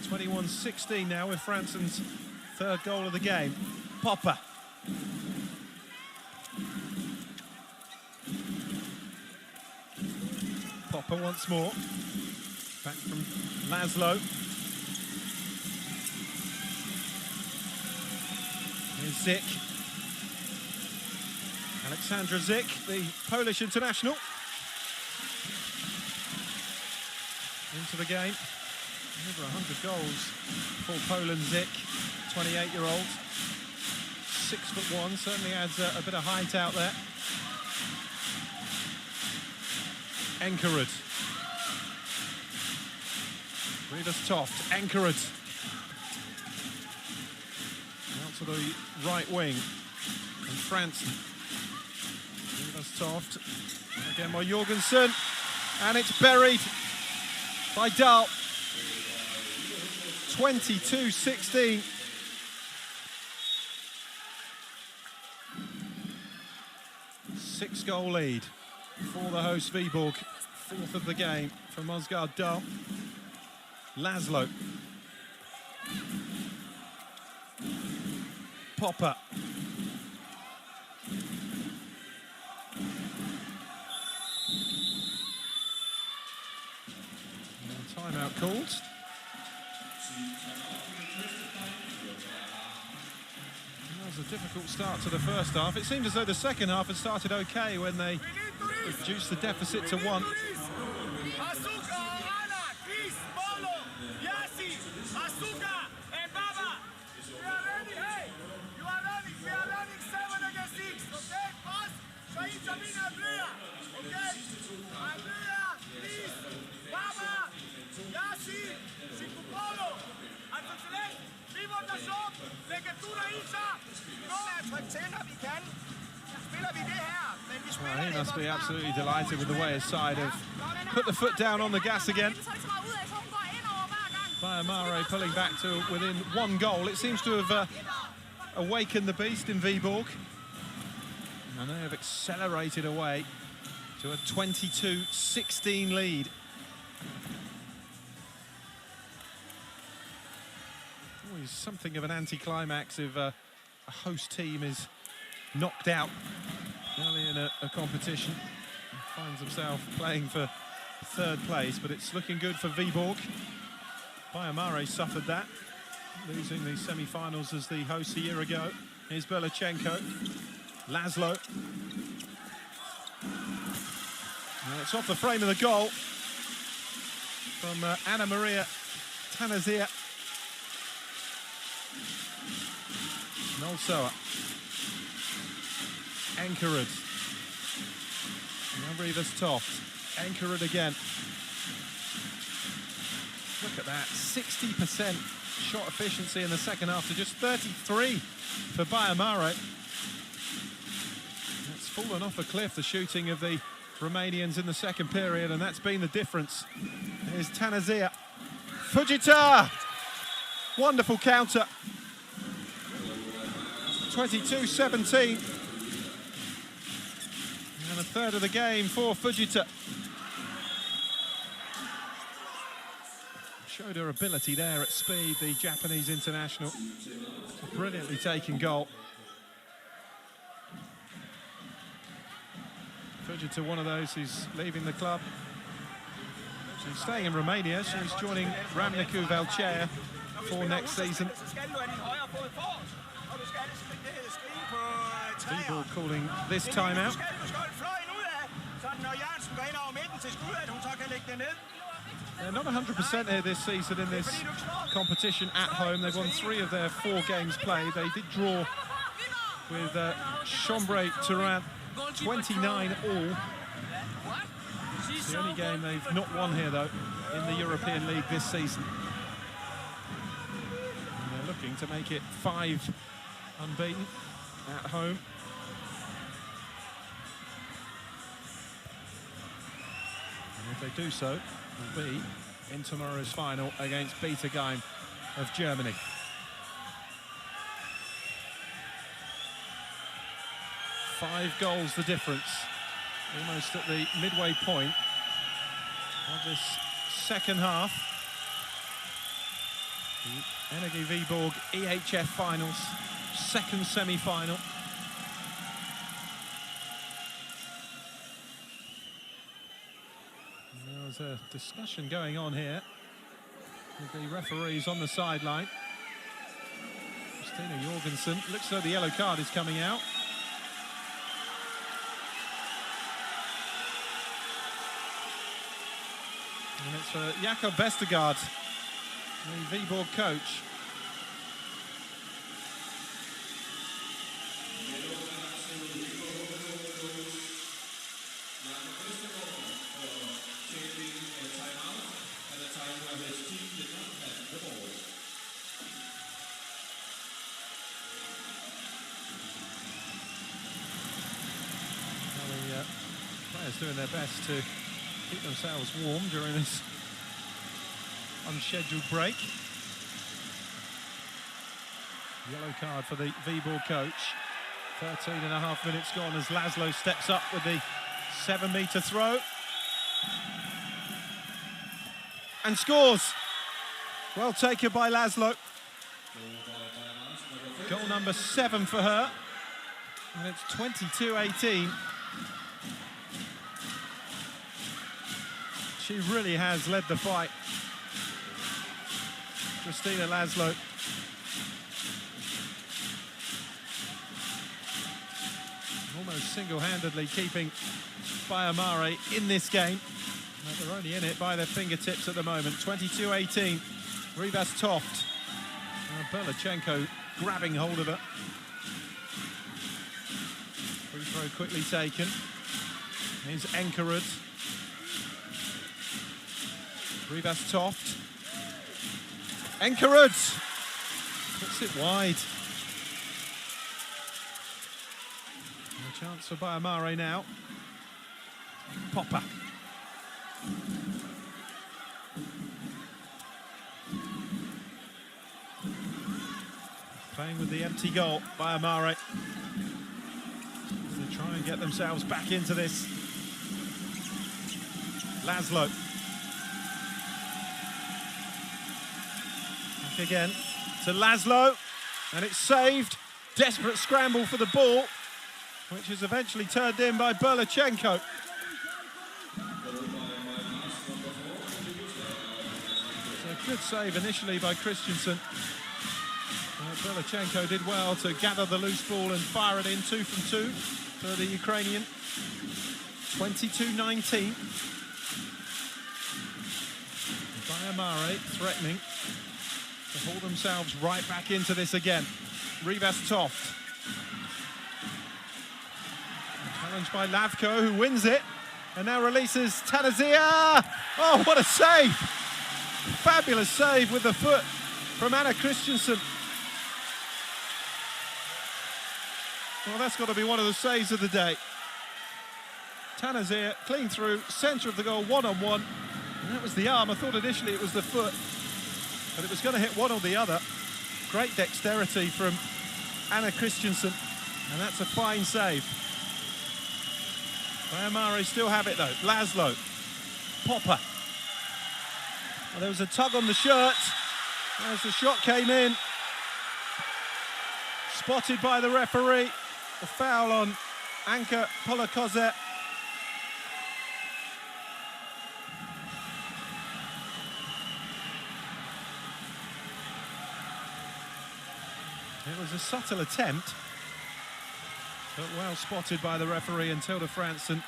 Speaker 1: 21-16 now with Franson's third goal of the game. Popper. Popper once more. Back from Laszlo. Here's Zik. Aleksandra Zik, the Polish international. Into the game. Over 100 goals for Poland. Zik, 28-year-old. 6'1", certainly adds a bit of height out there. Anchored. Rivas Toft, anchored. Out to the right wing. And Franson. Rivas Toft. Again by Jorgensen. And it's buried by Dahl. 22-16. Six-goal lead for the host Viborg. 4th of the game for Mozgard Dahl. Laszlo. Popper. And timeout called. was a difficult start to the first half. It seemed as though the second half had started okay when they reduced the deficit to 1. Well, he must be absolutely delighted with the way his side have put the foot down on the gas again. Bayamare pulling back to within 1 goal. It seems to have awakened the beast in Vibor. And they have accelerated away to a 22-16 lead. Always something of an anticlimax if a host team is knocked out early in a competition and finds himself playing for 3rd place, but it's looking good for Vibor. Bayamare suffered that, losing the semi-finals as the host a year ago. Here's Berlichenko, Laszlo. And it's off the frame of the goal from Anna Maria Tanazia. Nolsoa. Ankerud. Rivas Toft. Ankerud again. Look at that, 60% shot efficiency in the second half to just 33 for Bayamare. It's fallen off a cliff, the shooting of the Romanians in the second period, and that's been the difference. Here's Tanazia. Fujita! Wonderful counter. 22-17. And a third of the game for Fujita. Showed her ability there at speed, the Japanese international. It's a brilliantly taken goal. Fujita, one of those who's leaving the club. She's staying in Romania. She's joining Ramnicu Valcea for next season. People calling this timeout. They're not 100% here this season in this competition at home. They've won 3 of their 4 games played. They did draw with Chambray Turin, 29 all. It's the only game they've not won here, though, in the European League this season. And they're looking to make it 5 unbeaten at home. And if they do so, will be in tomorrow's final against Bietigheim of Germany. Five goals the difference, almost at the midway point of this second half. The Energy Viborg EHF finals, second semi-final. There's a discussion going on here with the referees on the sideline. Christina Jorgensen, looks like the yellow card is coming out. And it's for Jakob Vestergaard, the Viborg coach. Players doing their best to keep themselves warm during this unscheduled break. Yellow card for the Viborg coach. 13.5 minutes gone as Laszlo steps up with the 7-metre throw. And scores. Well taken by Laszlo. Goal number 7 for her. And it's 22-18. She really has led the fight. Christina Laszlo. almost single-handedly keeping Bayamare in this game. But they're only in it by their fingertips at the moment. 22-18. Rivas Toft. Berlichenko grabbing hold of it. Free throw quickly taken. Here's Enkerud. Rivas Toft. Enkerud puts it wide. A chance for Bayamare now. Popper. Playing with the empty goal, Bayamare. They try and get themselves back into this. Laszlo. Back again to Laszlo. And it's saved. Desperate scramble for the ball, which is eventually turned in by Berlichenko. So a good save initially by Christensen. Berlichenko did well to gather the loose ball and fire it in 2 from 2 for the Ukrainian. 22-19. Bayamare threatening to haul themselves right back into this again. Rivas Toft. Challenged by Lavko, who wins it and now releases Tanazia. Oh, what a save! Fabulous save with the foot from Anna Christensen. Well, that's got to be one of the saves of the day. Tanazir clean through, centre of the goal, one-on-one. And that was the arm. I thought initially it was the foot, but it was going to hit one or the other. Great dexterity from Anna Christensen, and that's a fine save. Bayamare still have it though. Laszlo. Popper. Well, there was a tug on the shirt as the shot came in. Spotted by the referee. The foul on Anka Polakozet. It was a subtle attempt, but well spotted by the referee, and Tilda Franson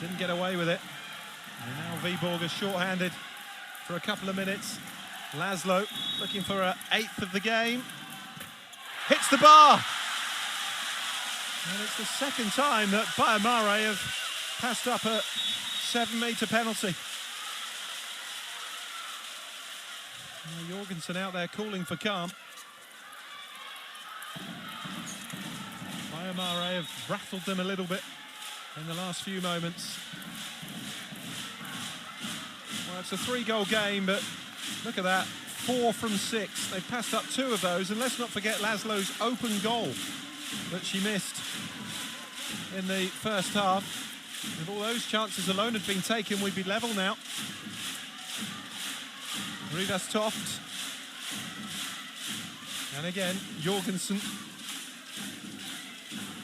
Speaker 1: didn't get away with it. And now Viborg is short-handed for a couple of minutes. Laszlo looking for her 8th of the game. Hits the bar! And it's the second time that Bayamare have passed up a 7-metre penalty. Jorgensen out there calling for calm. Bayamare have rattled them a little bit in the last few moments. Well, it's a 3-goal game, but look at that, 4 from 6. They've passed up 2 of those, and let's not forget Laszlo's open goal that she missed in the first half. If all those chances alone had been taken, we'd be level now. Rivas Toft. And again, Jorgensen.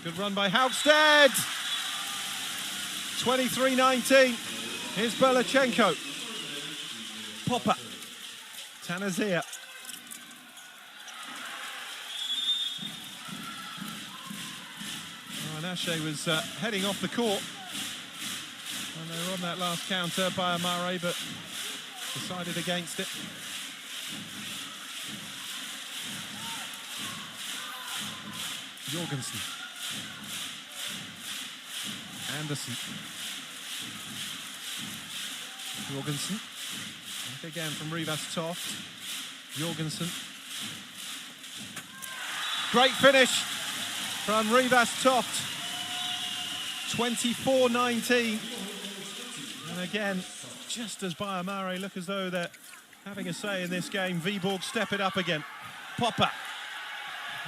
Speaker 1: Good run by Haugstad. 23-19. Here's Berlichenko. Popper. Tanazir. Nashe was heading off the court and they were on that last counter by Amare, but decided against it. Jorgensen. Anderson. Jorgensen. Back again from Rivas Toft. Jorgensen. Great finish from Rivas Toft. 24-19. And again, just as Bayamare look as though they're having a say in this game, Viborg step it up again. Popper.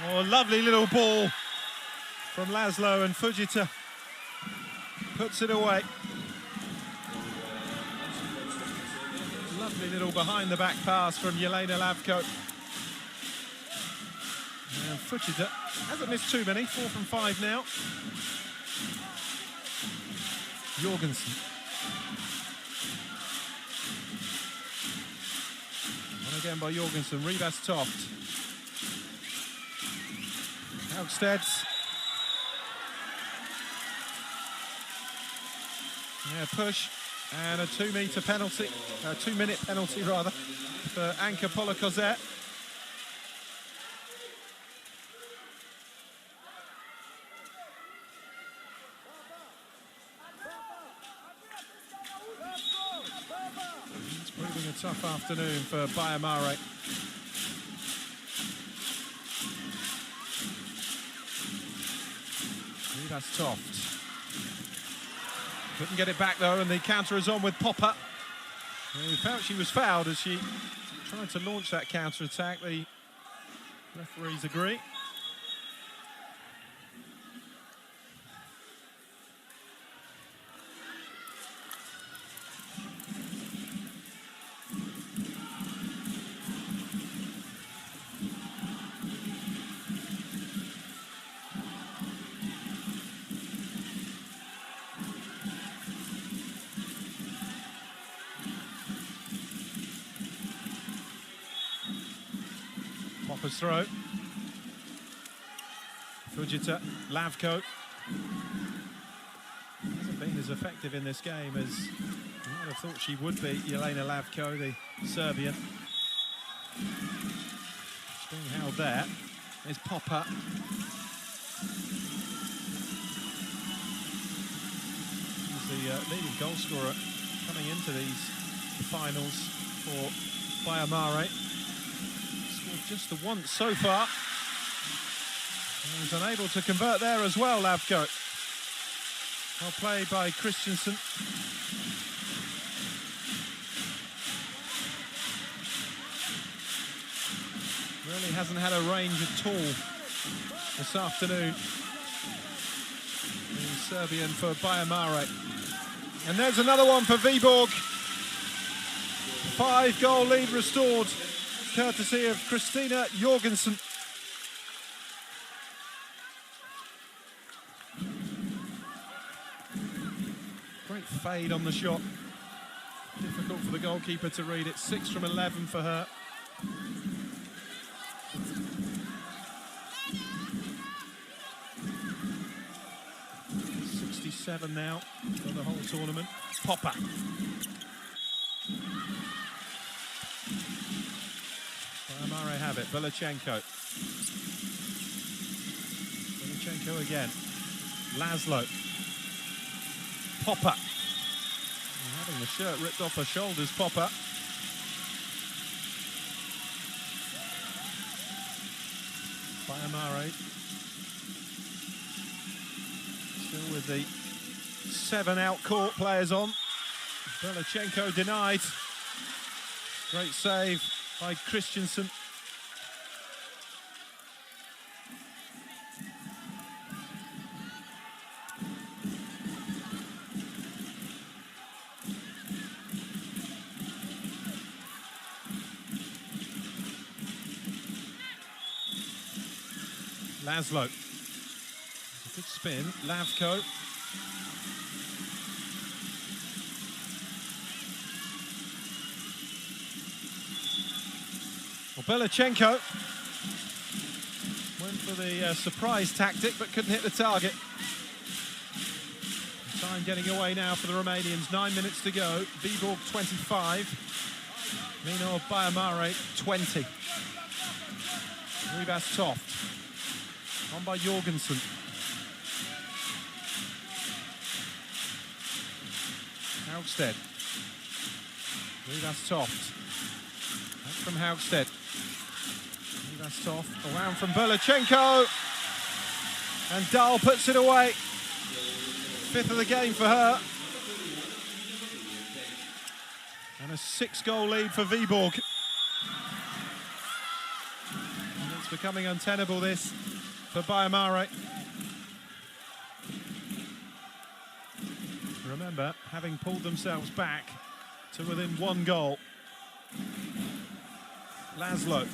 Speaker 1: Oh, lovely little ball from Laszlo, and Fujita puts it away. Lovely little behind-the-back pass from Yelena Lavko. And Fujita hasn't missed too many, 4 from 5 now. Jorgensen. And again by Jorgensen, Rivas Toft. Haugstad. Yeah, push and a 2-minute penalty, rather, for Anka Polokozet. It's proving a tough afternoon for Bayamare. That's Toft. Couldn't get it back though, and the counter is on with Popper. We felt she was fouled as she tried to launch that counter attack. The referees agree. Popper's throw. Fujita, Lavko. Hasn't been as effective in this game as you might have thought she would be. Jelena Lavko, the Serbian. It's being held there. There's Popper. He's the leading goal scorer coming into these finals for Bayamare. Just the once so far. He's unable to convert there as well, Lavko. Well played by Christensen. Really hasn't had a range at all this afternoon. The Serbian for Bayamare. And there's another one for Vibor. 5-goal lead restored, courtesy of Kristina Jorgensen. Great fade on the shot. Difficult for the goalkeeper to read it. 6 from 11 for her. '67 now for the whole tournament. Popper. Bayamare have it. Belichenko. Belichenko again. Laszlo. Popper. Having the shirt ripped off her shoulders, Popper. Bayamare. Still with the 7 out-court players on. Belichenko denied. Great save by Christensen. Laszlo. A good spin. Lavko. Well, Belichenko went for the surprise tactic, but couldn't hit the target. Time getting away now for the Romanians. 9 minutes to go. Vibor 25. Mino Bayamare 20. Rivas Toft. On by Jorgensen. Haugstedt. Rivas Toft. Back from Haugstedt. Rivas Toft. Around from Belichenko. And Dahl puts it away. 5th of the game for her. And a 6-goal lead for Vibor. And it's becoming untenable, this, for Bayamare. Remember, having pulled themselves back to within 1 goal. Laszlo.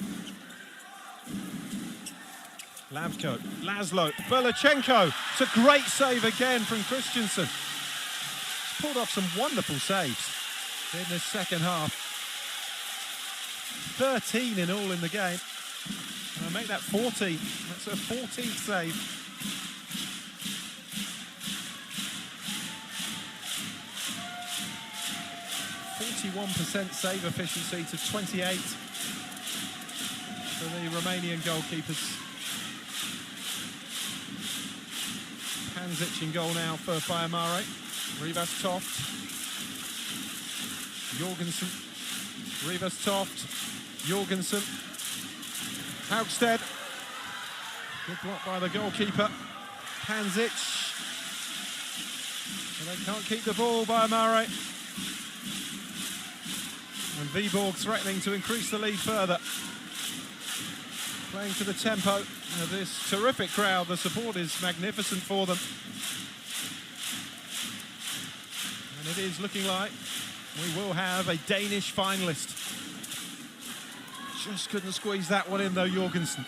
Speaker 1: Lavko. Laszlo. Belichenko. It's a great save again from Christensen. He's pulled off some wonderful saves in this second half. 13 in all in the game. And I make that 14. That's a 14th save. 41% save efficiency to 28 for the Romanian goalkeepers. Panzic in goal now for Bayamare. Rivas Toft. Jorgensen. Rivas Toft. Jorgensen. Haugstead. Good block by the goalkeeper. Panzic. But they can't keep the ball, Bayamare. And Viborg threatening to increase the lead further. Playing to the tempo of this terrific crowd. The support is magnificent for them. And it is looking like we will have a Danish finalist. Just couldn't squeeze that one in though, Jorgensen.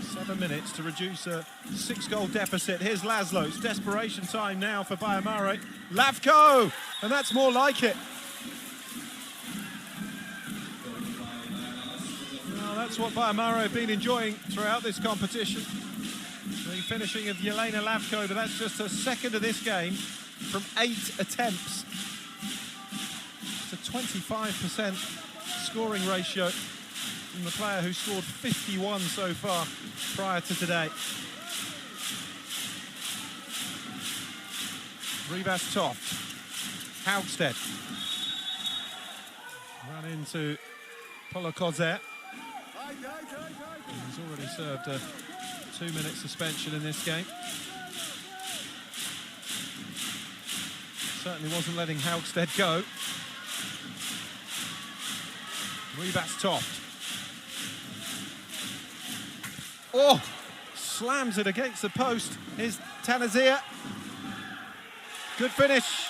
Speaker 1: 7 minutes to reduce a 6-goal deficit. Here's Laszlo. It's desperation time now for Bayamare. Lavko! And that's more like it. Well, that's what Bayamare have been enjoying throughout this competition. The finishing of Yelena Lavko, but that's just her second of this game from 8 attempts. It's a 25% scoring ratio from the player who scored 51 so far prior to today. Rivas Toft. Haugstead. Run into Polokozet. He's already served a 2-minute suspension in this game. Certainly wasn't letting Haugstead go. Rivas Toft. Oh! Slams it against the post. Here's Tanazir. Good finish.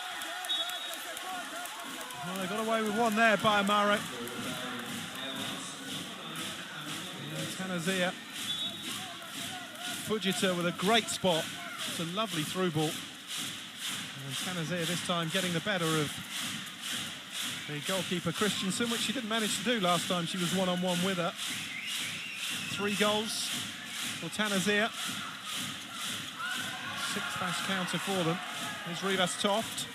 Speaker 1: Well, they got away with one there, Bayamare. Tanazir. Fujita with a great spot. It's a lovely through ball. And Tanazir this time getting the better of the goalkeeper Christensen, which she didn't manage to do last time she was one-on-one with her. 3 goals for Tanazir. 6th fast counter for them. Here's Rivas Toft.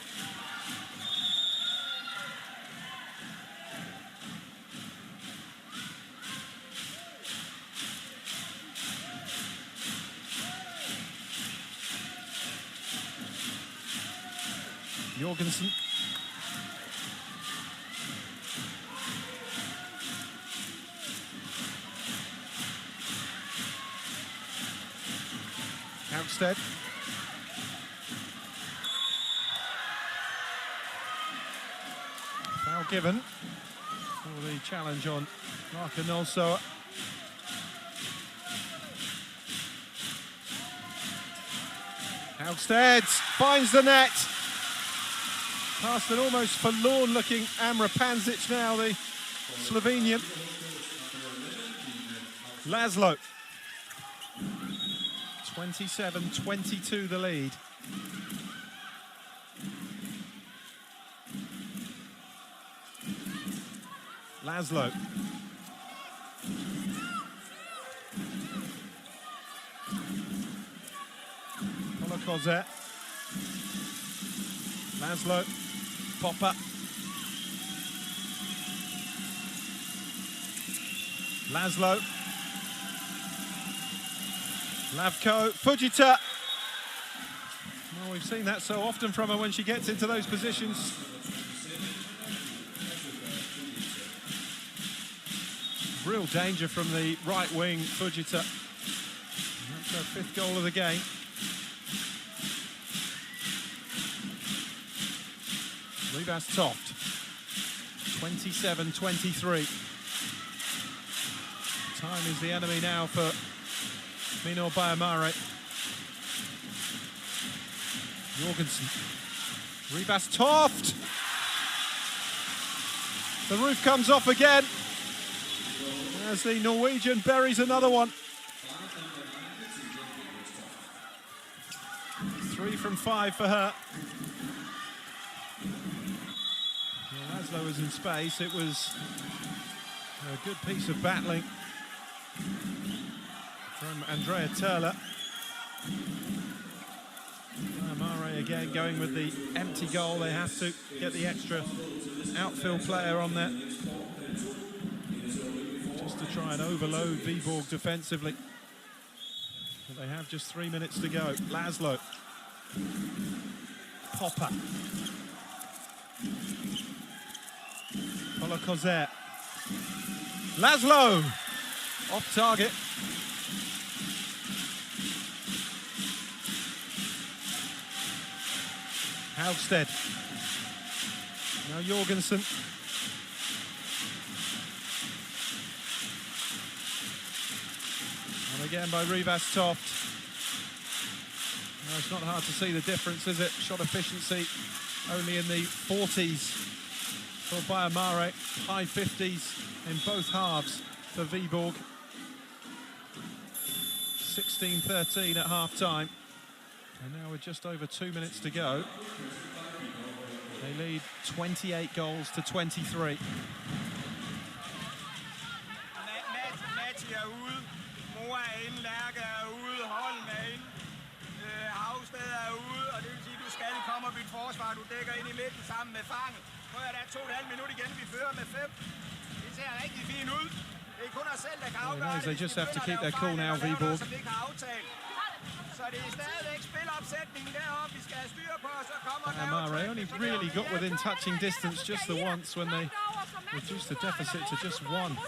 Speaker 1: Jorgensen. Haugstead. Foul given for the challenge on Marka Nolsoa. Haugstead finds the net. Past an almost forlorn-looking Amra Panzic now, the Slovenian. Laszlo. 27-22 the lead. Laszlo. Polokozet. Laszlo. Popper. Laszlo. Lavko. Fujita. Well, we've seen that so often from her when she gets into those positions. Real danger from the right wing, Fujita. That's her 5th goal of the game. Rivas Toft. 27-23. Time is the enemy now for Minor Bayamare. Jorgensen. Rivas Toft. The roof comes off again as the Norwegian buries another one. 3 from 5 for her. Well, Laszlo was in space. It was a good piece of battling from Andrea Turler. Bayamare again, going with the empty goal. They have to get the extra outfield player on there, just to try and overload Vibor defensively. But they have just 3 minutes to go. Laszlo. Popper. Polokozet. Laszlo! Off target. Haugstedt. Now Jorgensen. And again by Rivas Toft. No, it's not hard to see the difference, is it? Shot efficiency only in the 40s for Bayamare, high 50s in both halves for Vibor. 16-13 at half-time. And now with just over 2 minutes to go, they lead 28 goals to 23. They just have to keep their cool now, Vibor. Bayamare only really got within touching distance just the once when they reduced the deficit to just one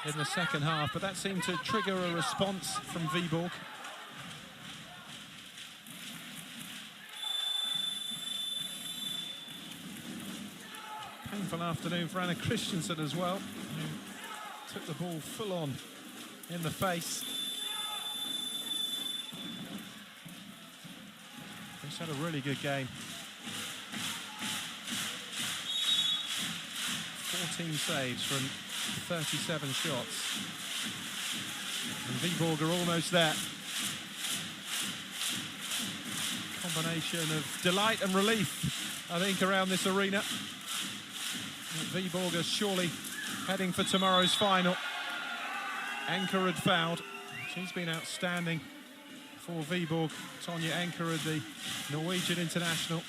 Speaker 1: in the second half, but that seemed to trigger a response from Vibor. Painful afternoon for Anna Christensen as well, who took the ball full on in the face. He's had a really good game. 14 saves from 37 shots. And Vibor are almost there. Combination of delight and relief, I think, around this arena. Vibor are surely heading for tomorrow's final. Anker had fouled. She's been outstanding for Vibor. Tonje Anker, the Norwegian international.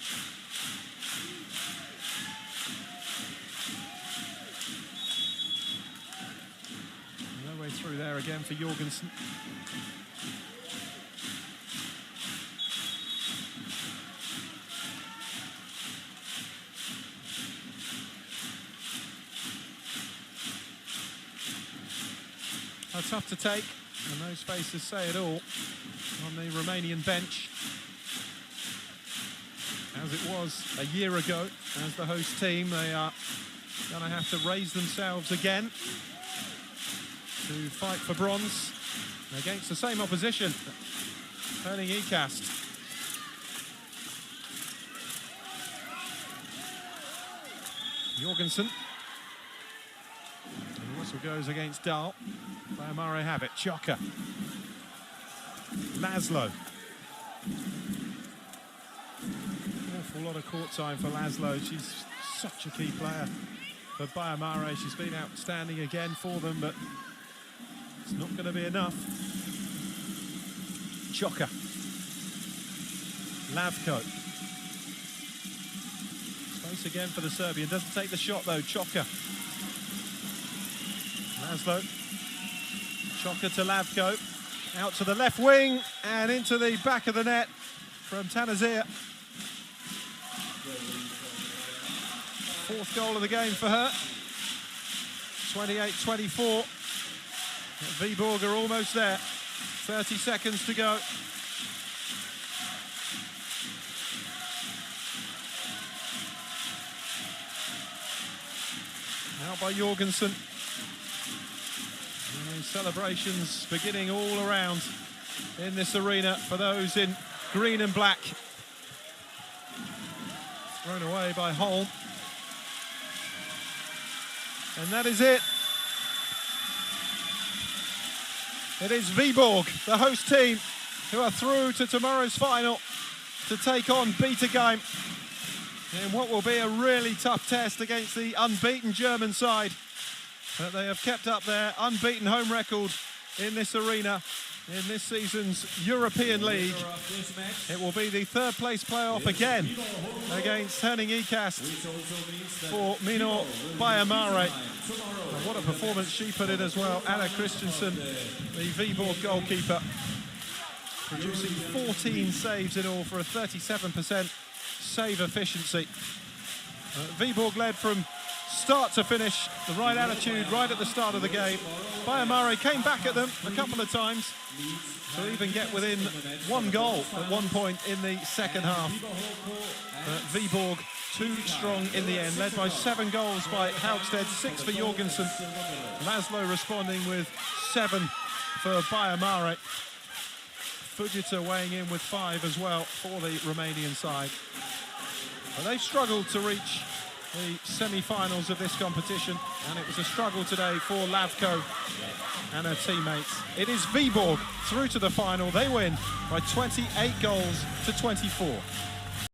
Speaker 1: No way through there again for Jorgensen. How tough to take, and those faces say it all on the Romanian bench. As it was a year ago, as the host team, they are going to have to raise themselves again to fight for bronze against the same opposition, Erling Ikast. Jorgensen. And the whistle goes against Dahl. Bayamare have it. Choka. Laszlo. Awful lot of court time for Laszlo. She's such a key player for Bayamare. She's been outstanding again for them, but it's not going to be enough. Choka. Lavko. Space again for the Serbian. Doesn't take the shot though. Choka. Laszlo. Choka to Lavko. Out to the left wing and into the back of the net from Tanazir. Fourth goal of the game for her. 28-24. Vibor are almost there. 30 seconds to go. Out by Jorgensen. And celebrations beginning all around in this arena for those in green and black. Thrown away by Holm. And that is it. It is Vibor, the host team, who are through to tomorrow's final to take on Bietigheim in what will be a really tough test against the unbeaten German side. But they have kept up their unbeaten home record in this arena in this season's European League. It will be the third place playoff again against Herning Ikast for Mino Bayamare. And what a performance she put in as well. Anna Christensen, the Vibor goalkeeper, producing 14 saves in all for a 37% save efficiency. Vibor led from start to finish, the right attitude right at the start of the game. Bayamare came back at them a couple of times to even get within one goal at one point in the second half. Viborg too strong in the end, led by 7 goals by Haugstedt, 6 for Jorgensen. Laszlo responding with 7 for Bayamare. Fujita weighing in with 5 as well for the Romanian side. But they've struggled to reach the semi-finals of this competition, and it was a struggle today for Lavko and her teammates. It is Viborg through to the final. They win by 28 goals to 24.